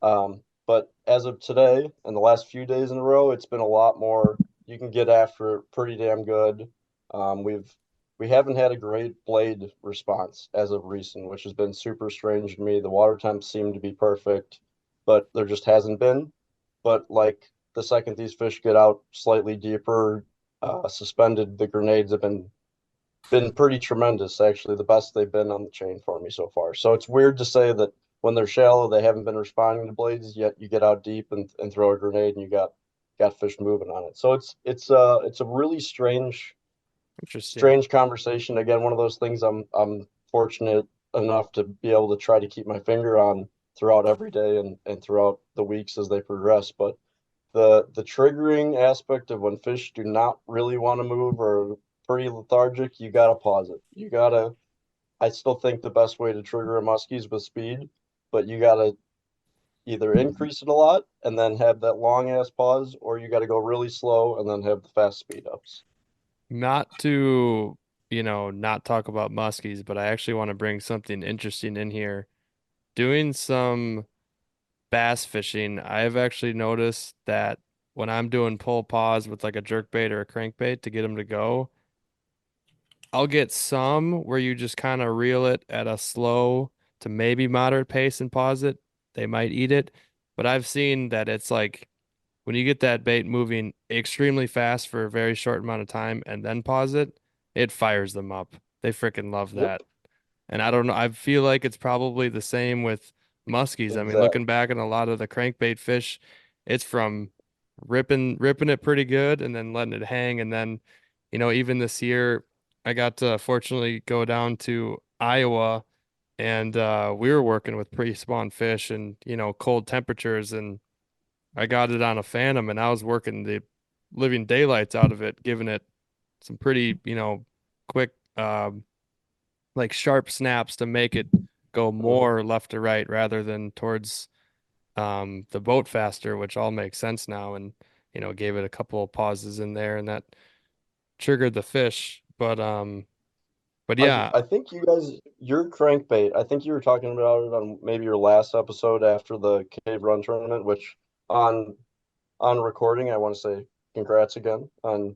But as of today and the last few days in a row, it's been a lot more. You can get after it pretty damn good. Um, we've we haven't had a great blade response as of recent, which has been super strange to me. The water temps seem to be perfect, but there just hasn't been. But like the second these fish get out slightly deeper, suspended, the grenades have been pretty tremendous, actually, the best they've been on the chain for me so far. So it's weird to say that when they're shallow, they haven't been responding to blades, yet you get out deep and throw a grenade and you got fish moving on it. So it's a really Interesting. strange conversation. Again, one of those things I'm fortunate enough to be able to try to keep my finger on throughout every day and throughout the weeks as they progress. But the triggering aspect of when fish do not really want to move or pretty lethargic, you gotta pause it. You gotta. I still think the best way to trigger a muskie is with speed, but you gotta either increase it a lot and then have that long ass pause, or you gotta go really slow and then have the fast speed ups. Not to, not talk about muskies, but I actually want to bring something interesting in here. Doing some bass fishing, I've actually noticed that when I'm doing pull pause with like a jerk bait or a crankbait to get them to go, I'll get some where you just kind of reel it at a slow to maybe moderate pace and pause it. They might eat it, but I've seen that it's like when you get that bait moving extremely fast for a very short amount of time and then pause it, it fires them up. They freaking love Yep, that. And I don't know, I feel like it's probably the same with muskies. I mean, exactly. looking back on a lot of the crankbait fish, it's from ripping it pretty good and then letting it hang. And then, even this year, I got to fortunately go down to Iowa and we were working with pre-spawn fish and, cold temperatures and I got it on a Phantom and I was working the living daylights out of it, giving it some pretty, quick, like sharp snaps to make it go Mhm. more left to right rather than towards the boat faster, which all makes sense now. And, gave it a couple of pauses in there and that triggered the fish. But I yeah, I think you guys your crankbait. I think you were talking about it on maybe your last episode after the Cave Run tournament, which on on recording, I want to say congrats again on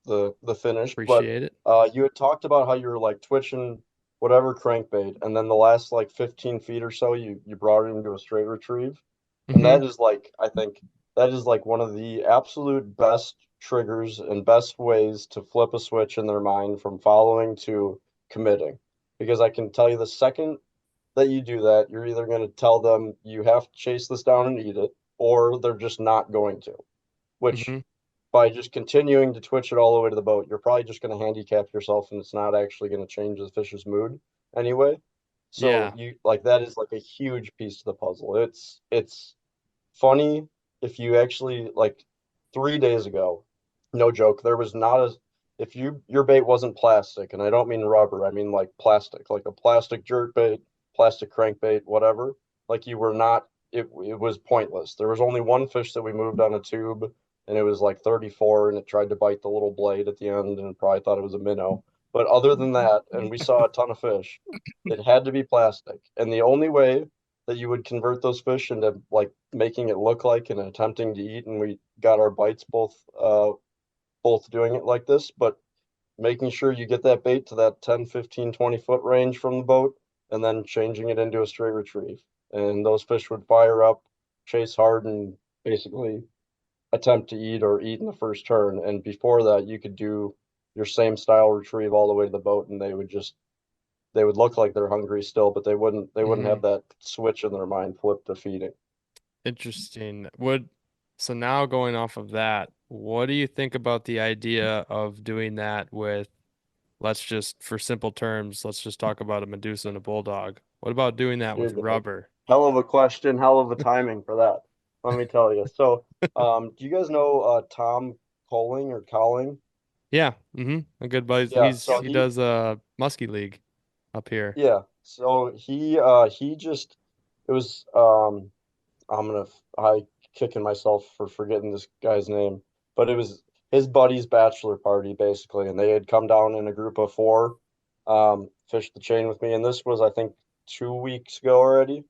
the finish. But appreciate it. you had talked about how you were like twitching whatever crankbait, and then the last like 15 feet or so, you brought it into a straight retrieve, and Hmm. that is like I think that is like one of the absolute best triggers and best ways to flip a switch in their mind from following to committing. Because I can tell you the second that you do that, you're either going to tell them you have to chase this down and eat it, or they're just not going to. Which Hmm. by just continuing to twitch it all the way to the boat, you're probably just going to handicap yourself and it's not actually going to change the fish's mood anyway. So Yeah. you like that is like a huge piece to the puzzle. It's funny if you actually like 3 days ago, no joke, there was not a if your bait wasn't plastic, and I don't mean rubber, I mean like plastic, like a plastic jerk bait, plastic crankbait, whatever. Like you were not it was pointless. There was only one fish that we moved on a tube and it was like 34 and it tried to bite the little blade at the end and probably thought it was a minnow. But other than that, and we saw a ton of fish, it had to be plastic. And the only way that you would convert those fish into like making it look like and attempting to eat, and we got our bites both doing it like this, but making sure you get that bait to that 10, 15, 20 foot range from the boat and then changing it into a straight retrieve. And those fish would fire up, chase hard, and basically attempt to eat or eat in the first turn. And before that, you could do your same style retrieve all the way to the boat, and they would look like they're hungry still, but they wouldn't Hmm. have that switch in their mind flipped to feeding. Interesting. So now going off of that, what do you think about the idea of doing that with, let's just, for simple terms, let's just talk about a Medusa and a Bulldog. What about doing that with Dude, rubber? hell of a question, hell of a timing for that. Let me tell you. So, do you guys know Tom Colling or Colling? Yeah, a good buddy. Yeah, so He he does Muskie League up here. yeah, so he just it was I'm gonna I kicking myself for forgetting this guy's name, but it was his buddy's bachelor party basically, and they had come down in a group of four, fished the chain with me, and this was I think 2 weeks ago already.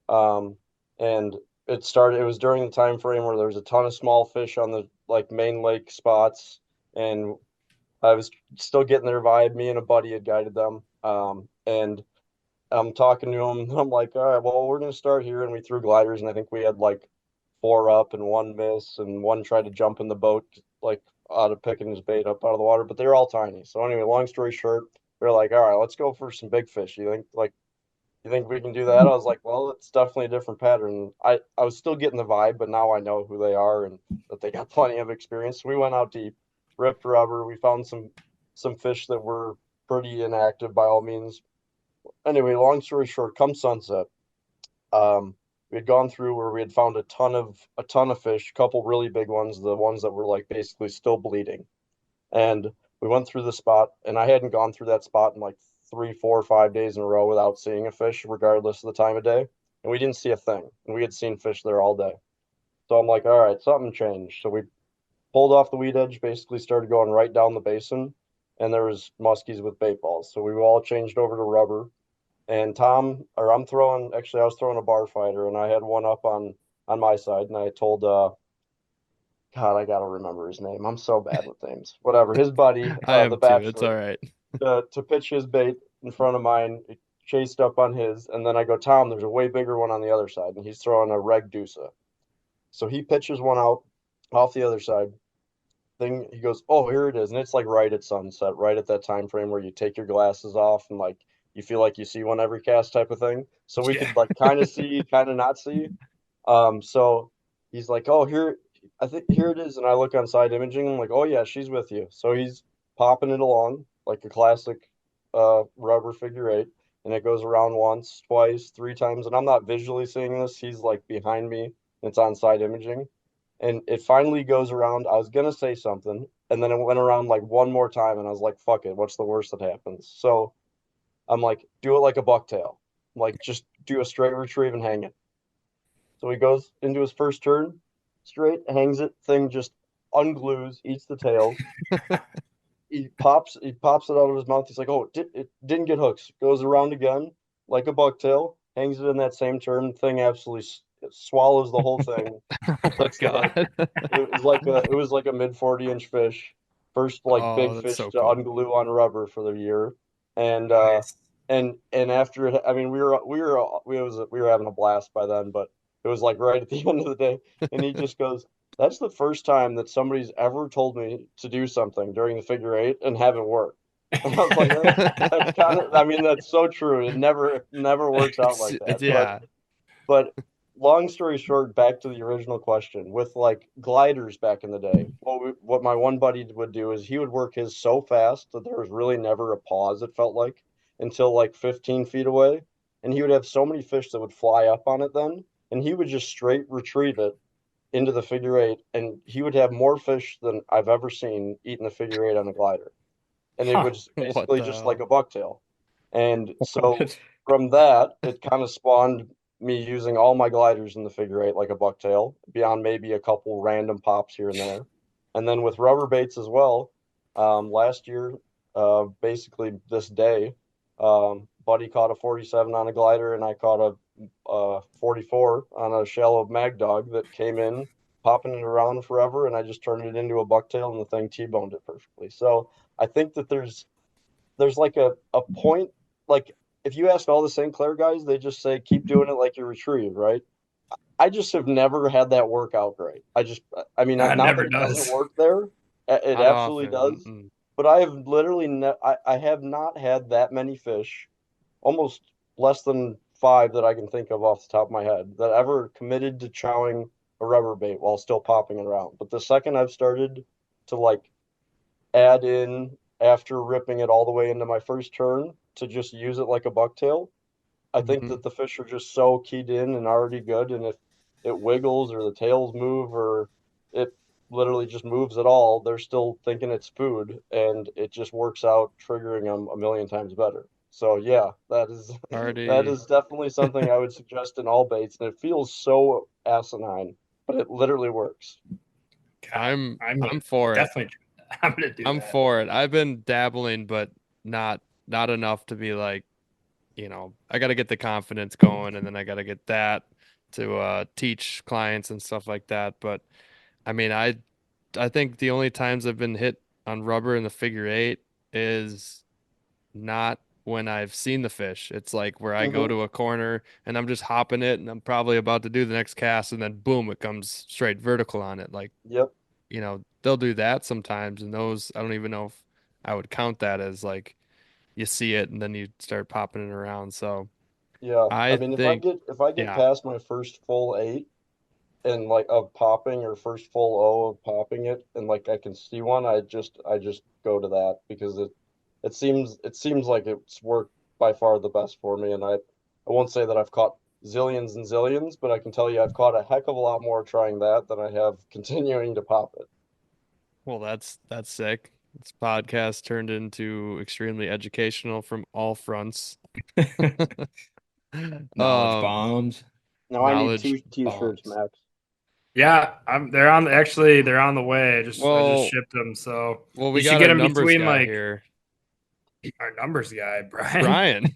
And it was during the time frame where there was a ton of small fish on the like main lake spots, and I was still getting their vibe. Me and a buddy had guided them. And I'm talking to him. I'm like, all right, well, we're gonna start here, and we threw gliders, and I think we had like four up and one miss, and one tried to jump in the boat like out of picking his bait up out of the water, but they're all tiny. So anyway, long story short, we're like, all right, let's go for some big fish. You think we can do that? I was like, well, it's definitely a different pattern. I was still getting the vibe, but now I know who they are and that they got plenty of experience. So we went out deep, ripped rubber. We found some fish that were pretty inactive by all means. Anyway, long story short, come sunset, we had gone through where we had found a ton of fish, a couple really big ones, the ones that were like basically still bleeding. And we went through the spot, and I hadn't gone through that spot in like 3, 4, 5 days in a row without seeing a fish, regardless of the time of day. And we didn't see a thing. And we had seen fish there all day. So I'm like, all right, something changed. So we pulled off the weed edge, basically started going right down the basin, and there was muskies with bait balls. So we all changed over to rubber. And actually I was throwing a bar fighter, and I had one up on my side, and I told God, I gotta remember his name. I'm so bad with names. Whatever. His buddy, I the am too. It's bachelor, all right. to pitch his bait in front of mine, it chased up on his, and then I go, Tom, there's a way bigger one on the other side, and he's throwing a reg deuce. So he pitches one out off the other side. Thing he goes, oh, here it is, and it's like right at sunset, right at that time frame where you take your glasses off and like you feel like you see one every cast type of thing. So we Yeah. could like kind of see, kind of not see. So he's like, oh, here, I think here it is. And I look on side imaging. I'm like, oh, yeah, she's with you. So he's popping it along like a classic rubber figure eight. And it goes around once, twice, three times. And I'm not visually seeing this. He's like behind me. And it's on side imaging. And it finally goes around. I was going to say something. And then it went around like one more time. And I was like, fuck it. What's the worst that happens? So I'm like, do it like a bucktail. Like, just do a straight retrieve and hang it. So he goes into his first turn, straight, hangs it, thing just unglues, eats the tail. He pops it out of his mouth. He's like, "Oh, it didn't get hooks." Goes around again like a bucktail, hangs it in that same turn. Thing absolutely swallows the whole thing. Oh my Puts the hook. God. It was like a mid 40-inch fish, first like Oh, big that's fish so to cool. unglue on rubber for the year, and Nice. and after it, I mean, we were having a blast by then, but it was like right at the end of the day, and he just goes, "That's the first time that somebody's ever told me to do something during the figure eight and have it work." And I was like, that's kind of, I mean, that's so true. It never works out like that. Yeah. But long story short, back to the original question, with like gliders back in the day, what my one buddy would do is he would work his so fast that there was really never a pause, it felt like, until like 15 feet away. And he would have so many fish that would fly up on it then, and he would just straight retrieve it into the figure eight, and he would have more fish than I've ever seen eating the figure eight on a glider. And it Huh. was What basically the just like hell? a bucktail. And so from that, it kind of spawned me using all my gliders in the figure eight like a bucktail, beyond maybe a couple random pops here and there. And then with rubber baits as well, last year, basically this day, Buddy caught a 47 on a glider, and I caught a 44 on a shallow mag dog that came in, popping it around forever, and I just turned it into a bucktail, and the thing T-boned it perfectly. So I think that there's like a point, like if you ask all the St. Clair guys, they just say keep doing it like you retrieve, right? I just have never had that work out great. I mean, It not that never it doesn't does. work there, it Not absolutely often. does. Mm-mm. But I have literally, I have not had that many fish, almost less than five that I can think of off the top of my head, that ever committed to chowing a rubber bait while still popping it around. But the second I've started to like add in after ripping it all the way into my first turn to just use it like a bucktail, I think Mhm. that the fish are just so keyed in and already good. And if it wiggles or the tails move or it literally just moves at all, they're still thinking it's food, and it just works out, triggering them a million times better. So yeah, that is that Already. is definitely something I would suggest in all baits, and it feels so asinine, but it literally works. God, I'm gonna I'm for it. definitely do that. I'm gonna do I'm that. for it. I've been dabbling, but not enough to be like I got to get the confidence going, and then I got to get that to teach clients and stuff like that. But I mean, I think the only times I've been hit on rubber in the figure eight is not when I've seen the fish. It's like where I go Hmm. to a corner and I'm just hopping it and I'm probably about to do the next cast and then boom, it comes straight vertical on it. Like, Yep. they'll do that sometimes, and those I don't even know if I would count that as like you see it and then you start popping it around. So Yeah. I I mean, think, if I get yeah, past my first full eight and like of popping or first full O of popping it and like I can see one, I just go to that because it seems like it's worked by far the best for me. And I won't say that I've caught zillions and zillions, but I can tell you I've caught a heck of a lot more trying that than I have continuing to pop it. well, that's sick. This podcast turned into extremely educational from all fronts. Knowledge Um, bombs. Now I need knowledge two t-shirts, bombs. Max. Yeah, they're on the way. I just Well, shipped them, so we you should got get our them numbers between guy like here, our numbers guy, Brian.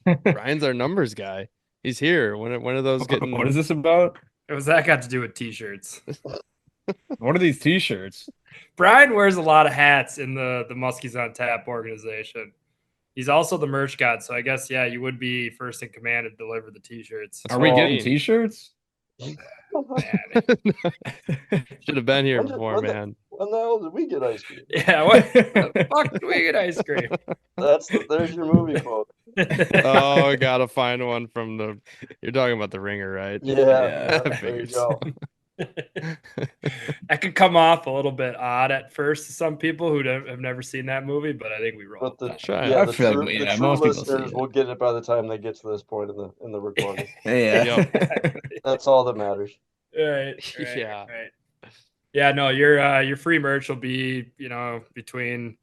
Brian. Brian's our numbers guy. He's here. When are those What is getting? this about? What was that got to do with t-shirts? What are these t-shirts? Brian wears a lot of hats in the Muskies on Tap organization. He's also the merch god, so I guess yeah, you would be first in command to deliver the t-shirts. That's Are what we I getting mean. t-shirts? Man. Should have been here When did before, man. when the hell did we get ice cream? Yeah, what the fuck do we get ice cream? There's your movie quote. Oh, I gotta find one from the. You're talking about the ringer, right? Yeah, Yeah. yeah, there you Figures. go. That could come off a little bit odd at first to some people who have never seen that movie, but I think we roll But with the that. Try yeah, it. I feel like, the yeah, true most people see listeners it. will get it by the time they get to this point in the recording. Yeah. That's all that matters. Right, Yeah. right. Yeah, no, your free merch will be, between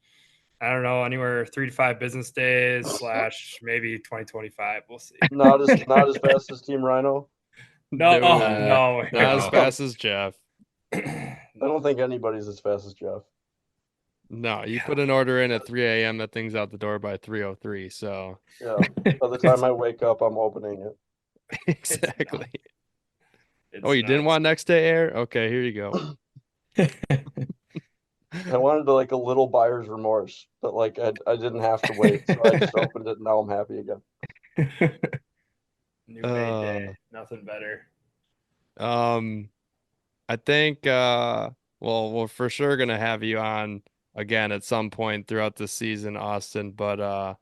I don't know, anywhere 3 to 5 business days / maybe 2025. We'll see. Not as fast as Team Rhino. No, No, no, not as no. fast as Jeff. I don't think anybody's as fast as Jeff. No, you put an order in at 3 a.m. That thing's out the door by 3:03. So Yeah. By the time I wake up, I'm opening it. exactly. It's Oh, you didn't nuts. want next day air? Okay, here you go. I wanted like a little buyer's remorse, but like I didn't have to wait, so I just opened it and now I'm happy again. New payday, nothing better. I think well, we're for sure gonna have you on again at some point throughout the season, Austin. But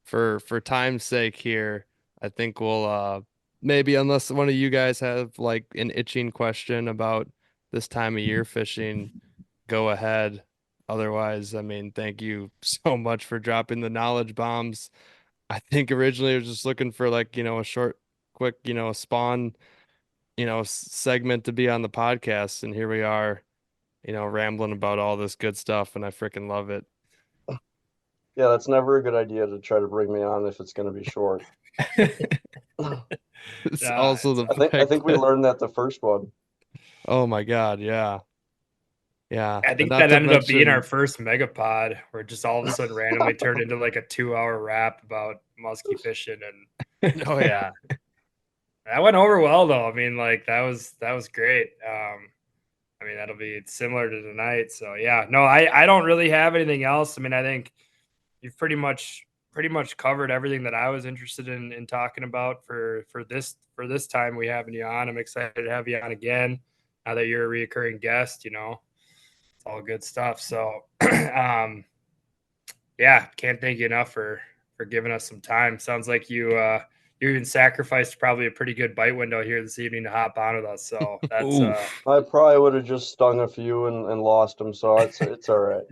for time's sake here, I think we'll maybe, unless one of you guys have like an itching question about this time of year fishing, go ahead. Otherwise, I mean, thank you so much for dropping the knowledge bombs. I think originally I was just looking for like, a short, quick, spawn, segment to be on the podcast, and here we are, rambling about all this good stuff, and I freaking love it. Yeah, that's never a good idea to try to bring me on if it's going to be short. It's Yeah, also the I fact think we that, learned that the first one. oh my God, yeah. Yeah. I And think not that to ended up being our mention, first megapod, where it just all of a sudden randomly turned into like a 2-hour rap about muskie fishing, and oh yeah. that went over well though. I mean, like that was great. I mean, that'll be similar to tonight. So yeah, no, I don't really have anything else. I mean, I think you've pretty much covered everything that I was interested in talking about for this time we having you on. I'm excited to have you on again now that you're a reoccurring guest. It's all good stuff. So yeah, can't thank you enough for giving us some time. Sounds like you even sacrificed probably a pretty good bite window here this evening to hop on with us. So that's Oof. I probably would have just stung a few and lost them, so it's all right.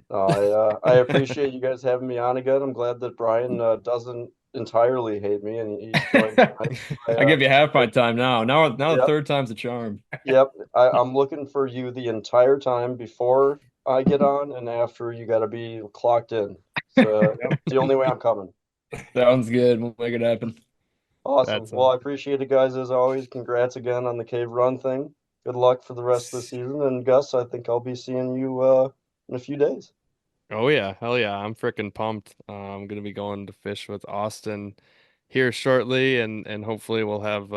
I appreciate you guys having me on again. I'm glad that Brian doesn't entirely hate me and he joined tonight. I give you half my time now. Now the Yep. third time's a charm. Yep, I'm looking for you the entire time before I get on and after. You got to be clocked in. So it's the only way I'm coming. Sounds good. We'll make it happen. Awesome. That's Well, I appreciate it, guys, as always. Congrats again on the cave run thing. Good luck for the rest of the season. And Gus, I think I'll be seeing you in a few days. oh yeah, hell yeah. I'm freaking pumped. I'm gonna be going to fish with Austin here shortly, and hopefully we'll have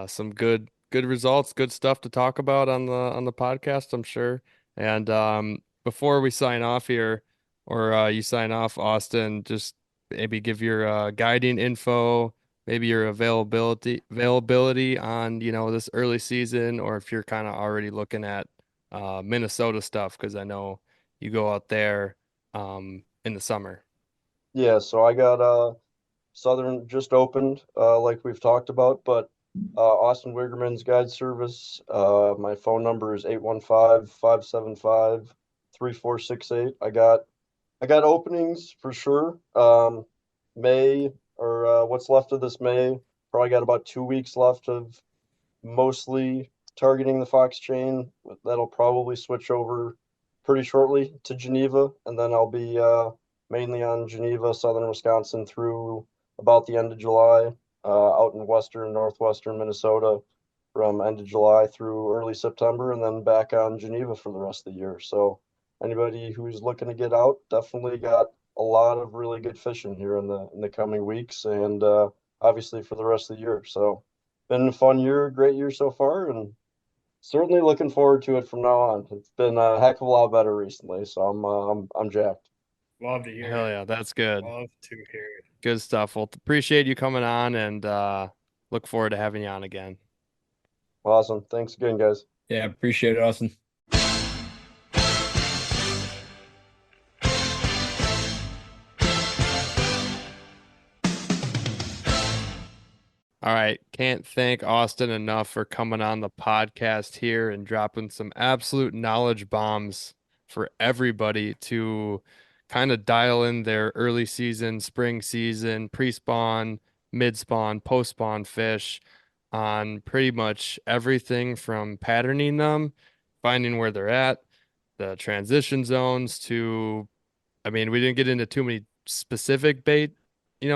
some good results, good stuff to talk about on the podcast, I'm sure. And before we sign off here, or you sign off, Austin, just maybe give your guiding info, maybe your availability on, this early season, or if you're kind of already looking at Minnesota stuff, because I know you go out there in the summer. Yeah, so I got Southern just opened, like we've talked about, but Austin Wiggerman's guide service. My phone number is 815-575-3468. I got openings for sure. May or what's left of this May. Probably got about 2 weeks left of mostly targeting the Fox chain. That'll probably switch over pretty shortly to Geneva, and then I'll be mainly on Geneva, southern Wisconsin through about the end of July, out in western, northwestern Minnesota from end of July through early September, and then back on Geneva for the rest of the year. So anybody who's looking to get out, definitely got a lot of really good fishing here in the coming weeks, and obviously for the rest of the year. So been a fun year, great year so far, and certainly looking forward to it from now on. It's been a heck of a lot better recently, so I'm jacked. Love to hear Hell it. yeah, that's good. Love to hear it. Good stuff. Well, appreciate you coming on, and look forward to having you on again. Awesome. Thanks again, guys. Yeah, appreciate it, Austin. All right. Can't thank Austin enough for coming on the podcast here and dropping some absolute knowledge bombs for everybody to kind of dial in their early season, spring season, pre-spawn, mid-spawn, post-spawn fish on pretty much everything from patterning them, finding where they're at, the transition zones to, I mean, we didn't get into too many specific bait,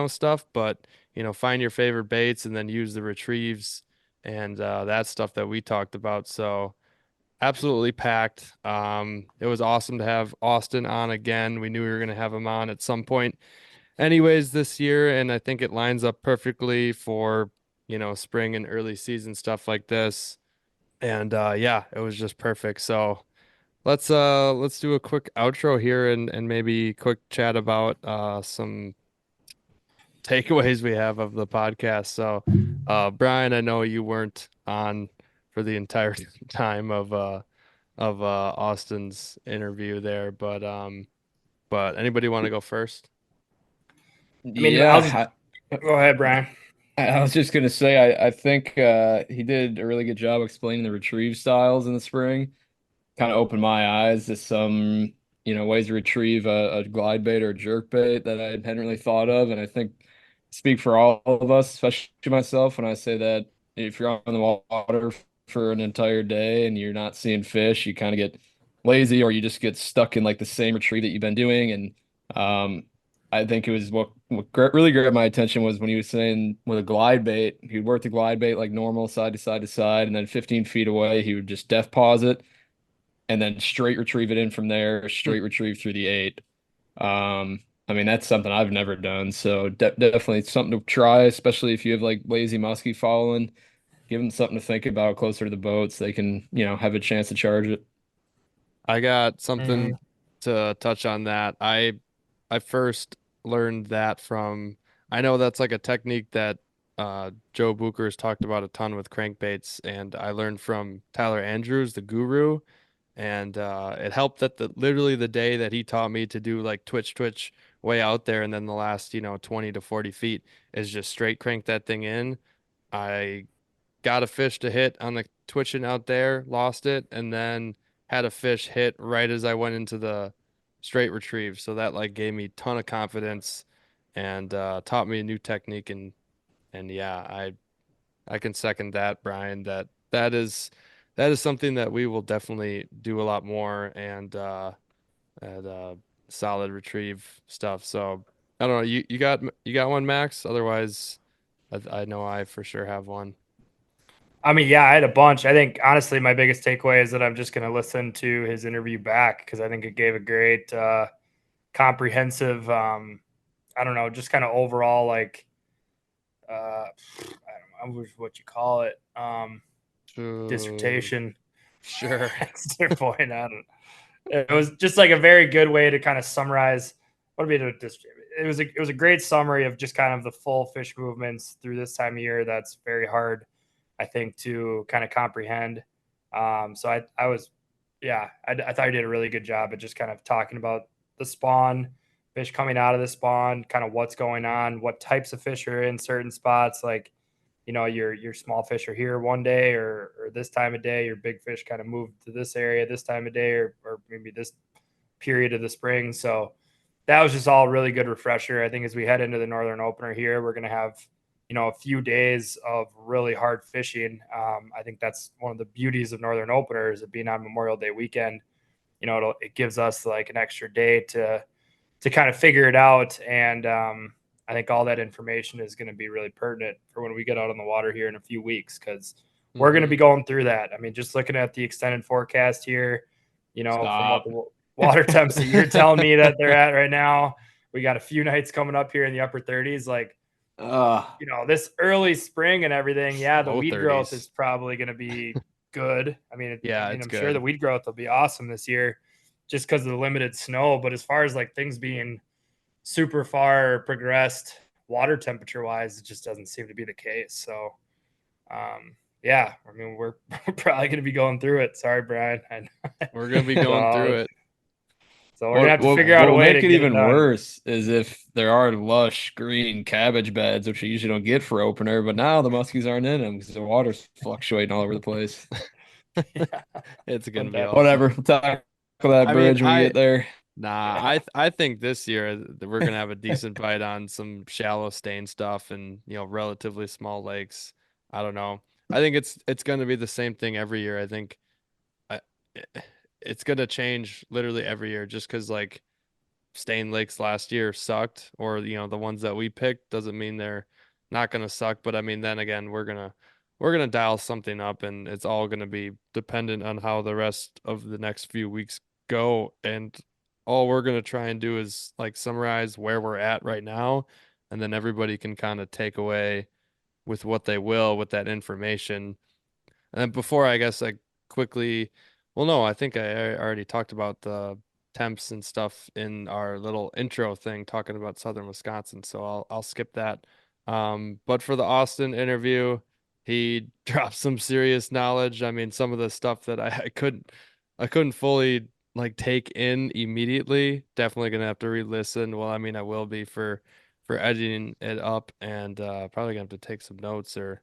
stuff, but find your favorite baits and then use the retrieves and that stuff that we talked about. So absolutely packed. It was awesome to have Austin on again. We knew we were going to have him on at some point anyways this year, and I think it lines up perfectly for, spring and early season stuff like this. And yeah, it was just perfect. So let's do a quick outro here and maybe quick chat about some takeaways we have of the podcast. So Brian, I know you weren't on for the entire time of Austin's interview there, but anybody want to go first? I mean, Yeah, go ahead, Brian. I was just gonna say I think he did a really good job explaining the retrieve styles in the spring. Kind of opened my eyes to some, ways to retrieve a glide bait or a jerk bait that I hadn't really thought of. And I think speak for all of us, especially myself, when I say that if you're on the water for an entire day and you're not seeing fish, you kind of get lazy or you just get stuck in like the same retrieve that you've been doing. And I think it was what really grabbed my attention was when he was saying with a glide bait, he'd work the glide bait like normal, side to side to side, and then 15 feet away, he would just depth pause it and then straight retrieve it in from there, straight retrieve through the 8. I mean, that's something I've never done. So definitely something to try, especially if you have like lazy muskie following. Give them something to think about closer to the boat so they can, have a chance to charge it. I got something to touch on that. I first learned that from, I know that's like a technique that Joe Booker has talked about a ton with crankbaits, and I learned from Tyler Andrews, the guru, and it helped that literally the day that he taught me to do like twitch way out there, and then the last 20 to 40 feet is just straight crank that thing in. I got a fish to hit on the twitching out there, lost it, and then had a fish hit right as I went into the straight retrieve. So that like gave me a ton of confidence and taught me a new technique, and yeah, I can second that, Brian. That is something that we will definitely do a lot more and solid retrieve stuff. So I don't know. You got one, Max? Otherwise, I know I for sure have one. I mean, yeah, I had a bunch. I think honestly, my biggest takeaway is that I'm just going to listen to his interview back because I think it gave a great, comprehensive I don't know, just kind of overall like I don't know what you call it. Dissertation. Sure. That's their point. I don't. It was just like a very good way to kind of summarize what would be it was a great summary of just kind of the full fish movements through this time of year. That's very hard, I think, to kind of comprehend. So I was, yeah, I thought you did a really good job at just kind of talking about the spawn, fish coming out of the spawn, kind of what's going on, what types of fish are in certain spots, like your small fish are here one day or this time of day, your big fish kind of move to this area this time of day or maybe this period of the spring. So that was just all really good refresher. I think as we head into the Northern Opener here, we're going to have a few days of really hard fishing. I think that's one of the beauties of Northern Openers of being on Memorial Day weekend. It gives us like an extra day to kind of figure it out. And I think all that information is going to be really pertinent for when we get out on the water here in a few weeks, because we're going to be going through that. I mean, just looking at the extended forecast here, from what the water temps that you're telling me that they're at right now, we got a few nights coming up here in the upper 30s. Like, this early spring and everything. Yeah, the weed 30s. growth is probably going to be good. I mean, I'm good. sure the weed growth will be awesome this year just because of the limited snow. But as far as like things being super far progressed water temperature wise, it just doesn't seem to be the case. So, yeah, I mean, we're probably going to be going through it. Sorry, Brian. We're going to be going through it. So we're going to have to figure out a way to make it get even it worse is if there are lush green cabbage beds, which you usually don't get for opener, but now the muskies aren't in them because the water's fluctuating all over the place. Yeah. It's going to be awesome. Whatever. We'll tackle that bridge when we get there. Nah, I think this year we're gonna have a decent bite on some shallow stain stuff and relatively small lakes. I don't know. I think it's gonna be the same thing every year. I think I, it's gonna change literally every year just because like stain lakes last year sucked, or the ones that we picked doesn't mean they're not gonna suck. But I mean, then again, we're gonna dial something up, and it's all gonna be dependent on how the rest of the next few weeks go. And all we're going to try and do is like summarize where we're at right now, and then everybody can kind of take away with what they will with that information. And then before, I guess, I quickly, well, no, I think I already talked about the temps and stuff in our little intro thing talking about Southern Wisconsin, so I'll skip that. But for the Austin interview, he dropped some serious knowledge. I mean, some of the stuff that I couldn't fully like take in immediately. Definitely gonna have to re-listen. Well, I mean, I will be for editing it up, and probably gonna have to take some notes or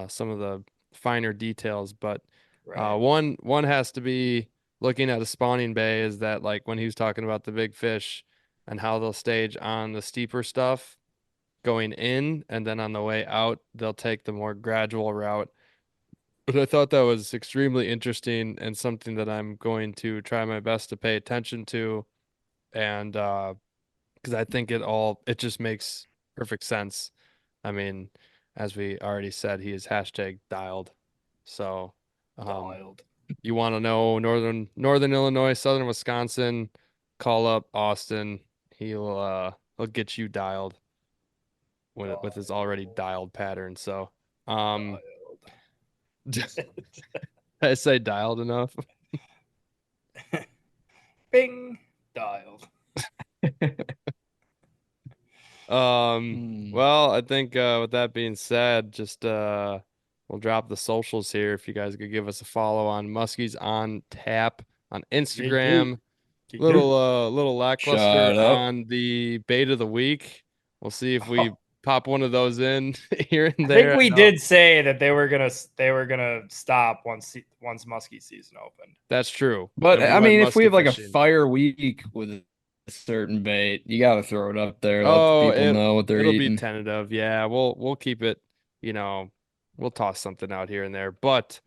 some of the finer details. But Right. one has to be looking at a spawning bay, is that like when he was talking about the big fish and how they'll stage on the steeper stuff going in, and then on the way out they'll take the more gradual route. But I thought that was extremely interesting and something that I'm going to try my best to pay attention to. And because I think it just makes perfect sense. I mean, as we already said, he is hashtag dialed. So Dialed. you want to know northern Illinois, southern Wisconsin, call up Austin. He'll get you dialed with his already dialed pattern. So did I say dialed enough? Bing. Dialed. Well, I think with that being said, just we'll drop the socials here. If you guys could give us a follow on Muskies on Tap on Instagram. Little lackluster Shut up. on the bait of the week. We'll see if we pop one of those in here and I there. think we did say that they were gonna stop once muskie season opened. That's true. But And we I went mean, if we musky have like a fishing. fire week with a certain bait, you got to throw it up there. Let Oh, the people know what they're it'll eating. be tentative. Yeah, we'll keep it, we'll toss something out here and there. But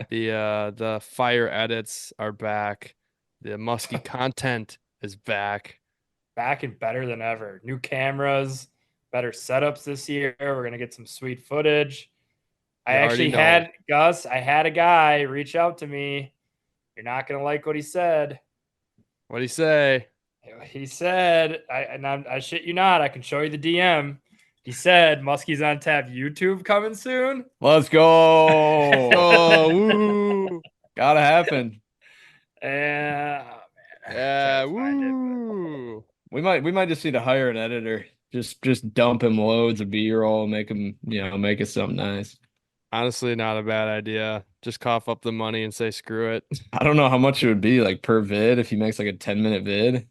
Yeah. the fire edits are back. The musky content is back. Back and better than ever. New cameras, better setups this year. We're gonna get some sweet footage. I actually had Gus. I had a guy reach out to me. You're not gonna like what he said. What'd he say? He said, I shit you not, I can show you the DM. He said Muskies on Tap YouTube coming soon. Let's go. Oh, woo. Gotta happen. And Yeah, woo. We might just need to hire an editor. Just dump him loads of B-roll, make him, make it something nice. Honestly, not a bad idea. Just cough up the money and say screw it. I don't know how much it would be like per vid if he makes like a 10-minute vid.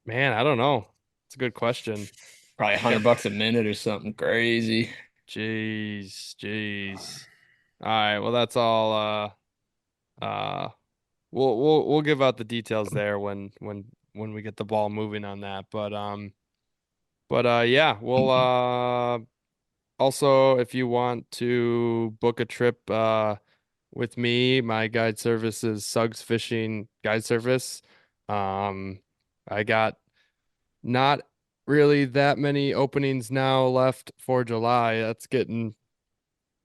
Man, I don't know. It's a good question. Probably $100 a minute or something crazy. Jeez. All right, well that's all we'll give out the details there when we get the ball moving on that. But yeah, we'll also if you want to book a trip with me, my guide service is Suggs Fishing Guide Service. I got not really that many openings now left for July. That's getting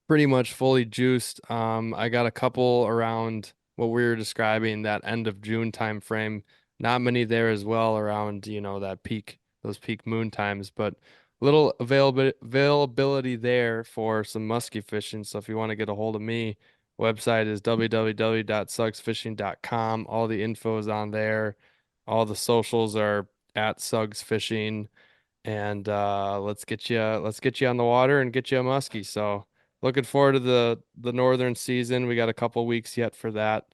pretty much fully juiced. I got a couple around what we were describing, that end of June time frame. Not many there as well around, those peak moon times, but little availability there for some muskie fishing. So if you want to get a hold of me, website is www.sugsfishing.com. All the info is on there. All the socials are at Suggs Fishing. And let's get you on the water and get you a muskie. So looking forward to the northern season. We got a couple weeks yet for that.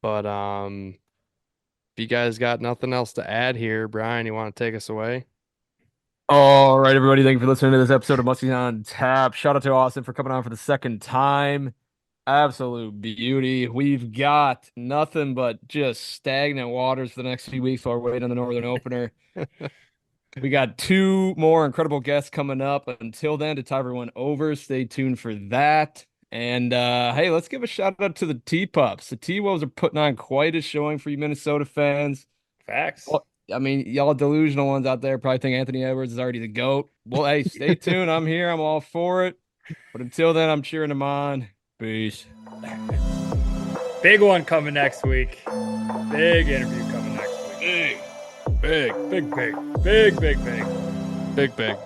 But if you guys got nothing else to add here, Brian, you want to take us away? All right, everybody. Thank you for listening to this episode of Muskies on Tap. Shout out to Austin for coming on for the second time. Absolute beauty. We've got nothing but just stagnant waters for the next few weeks while we're waiting on the Northern Opener. We got 2 more incredible guests coming up. Until then, to tie everyone over, stay tuned for that. And hey, let's give a shout out to the T-Pups. The T-Wolves are putting on quite a showing for you Minnesota fans. facts. Well, I mean, y'all delusional ones out there probably think Anthony Edwards is already the GOAT. Well, hey, stay tuned. I'm here. I'm all for it. But until then, I'm cheering them on. Peace. Big one coming next week. Big interview coming next week. Big. Big. Big.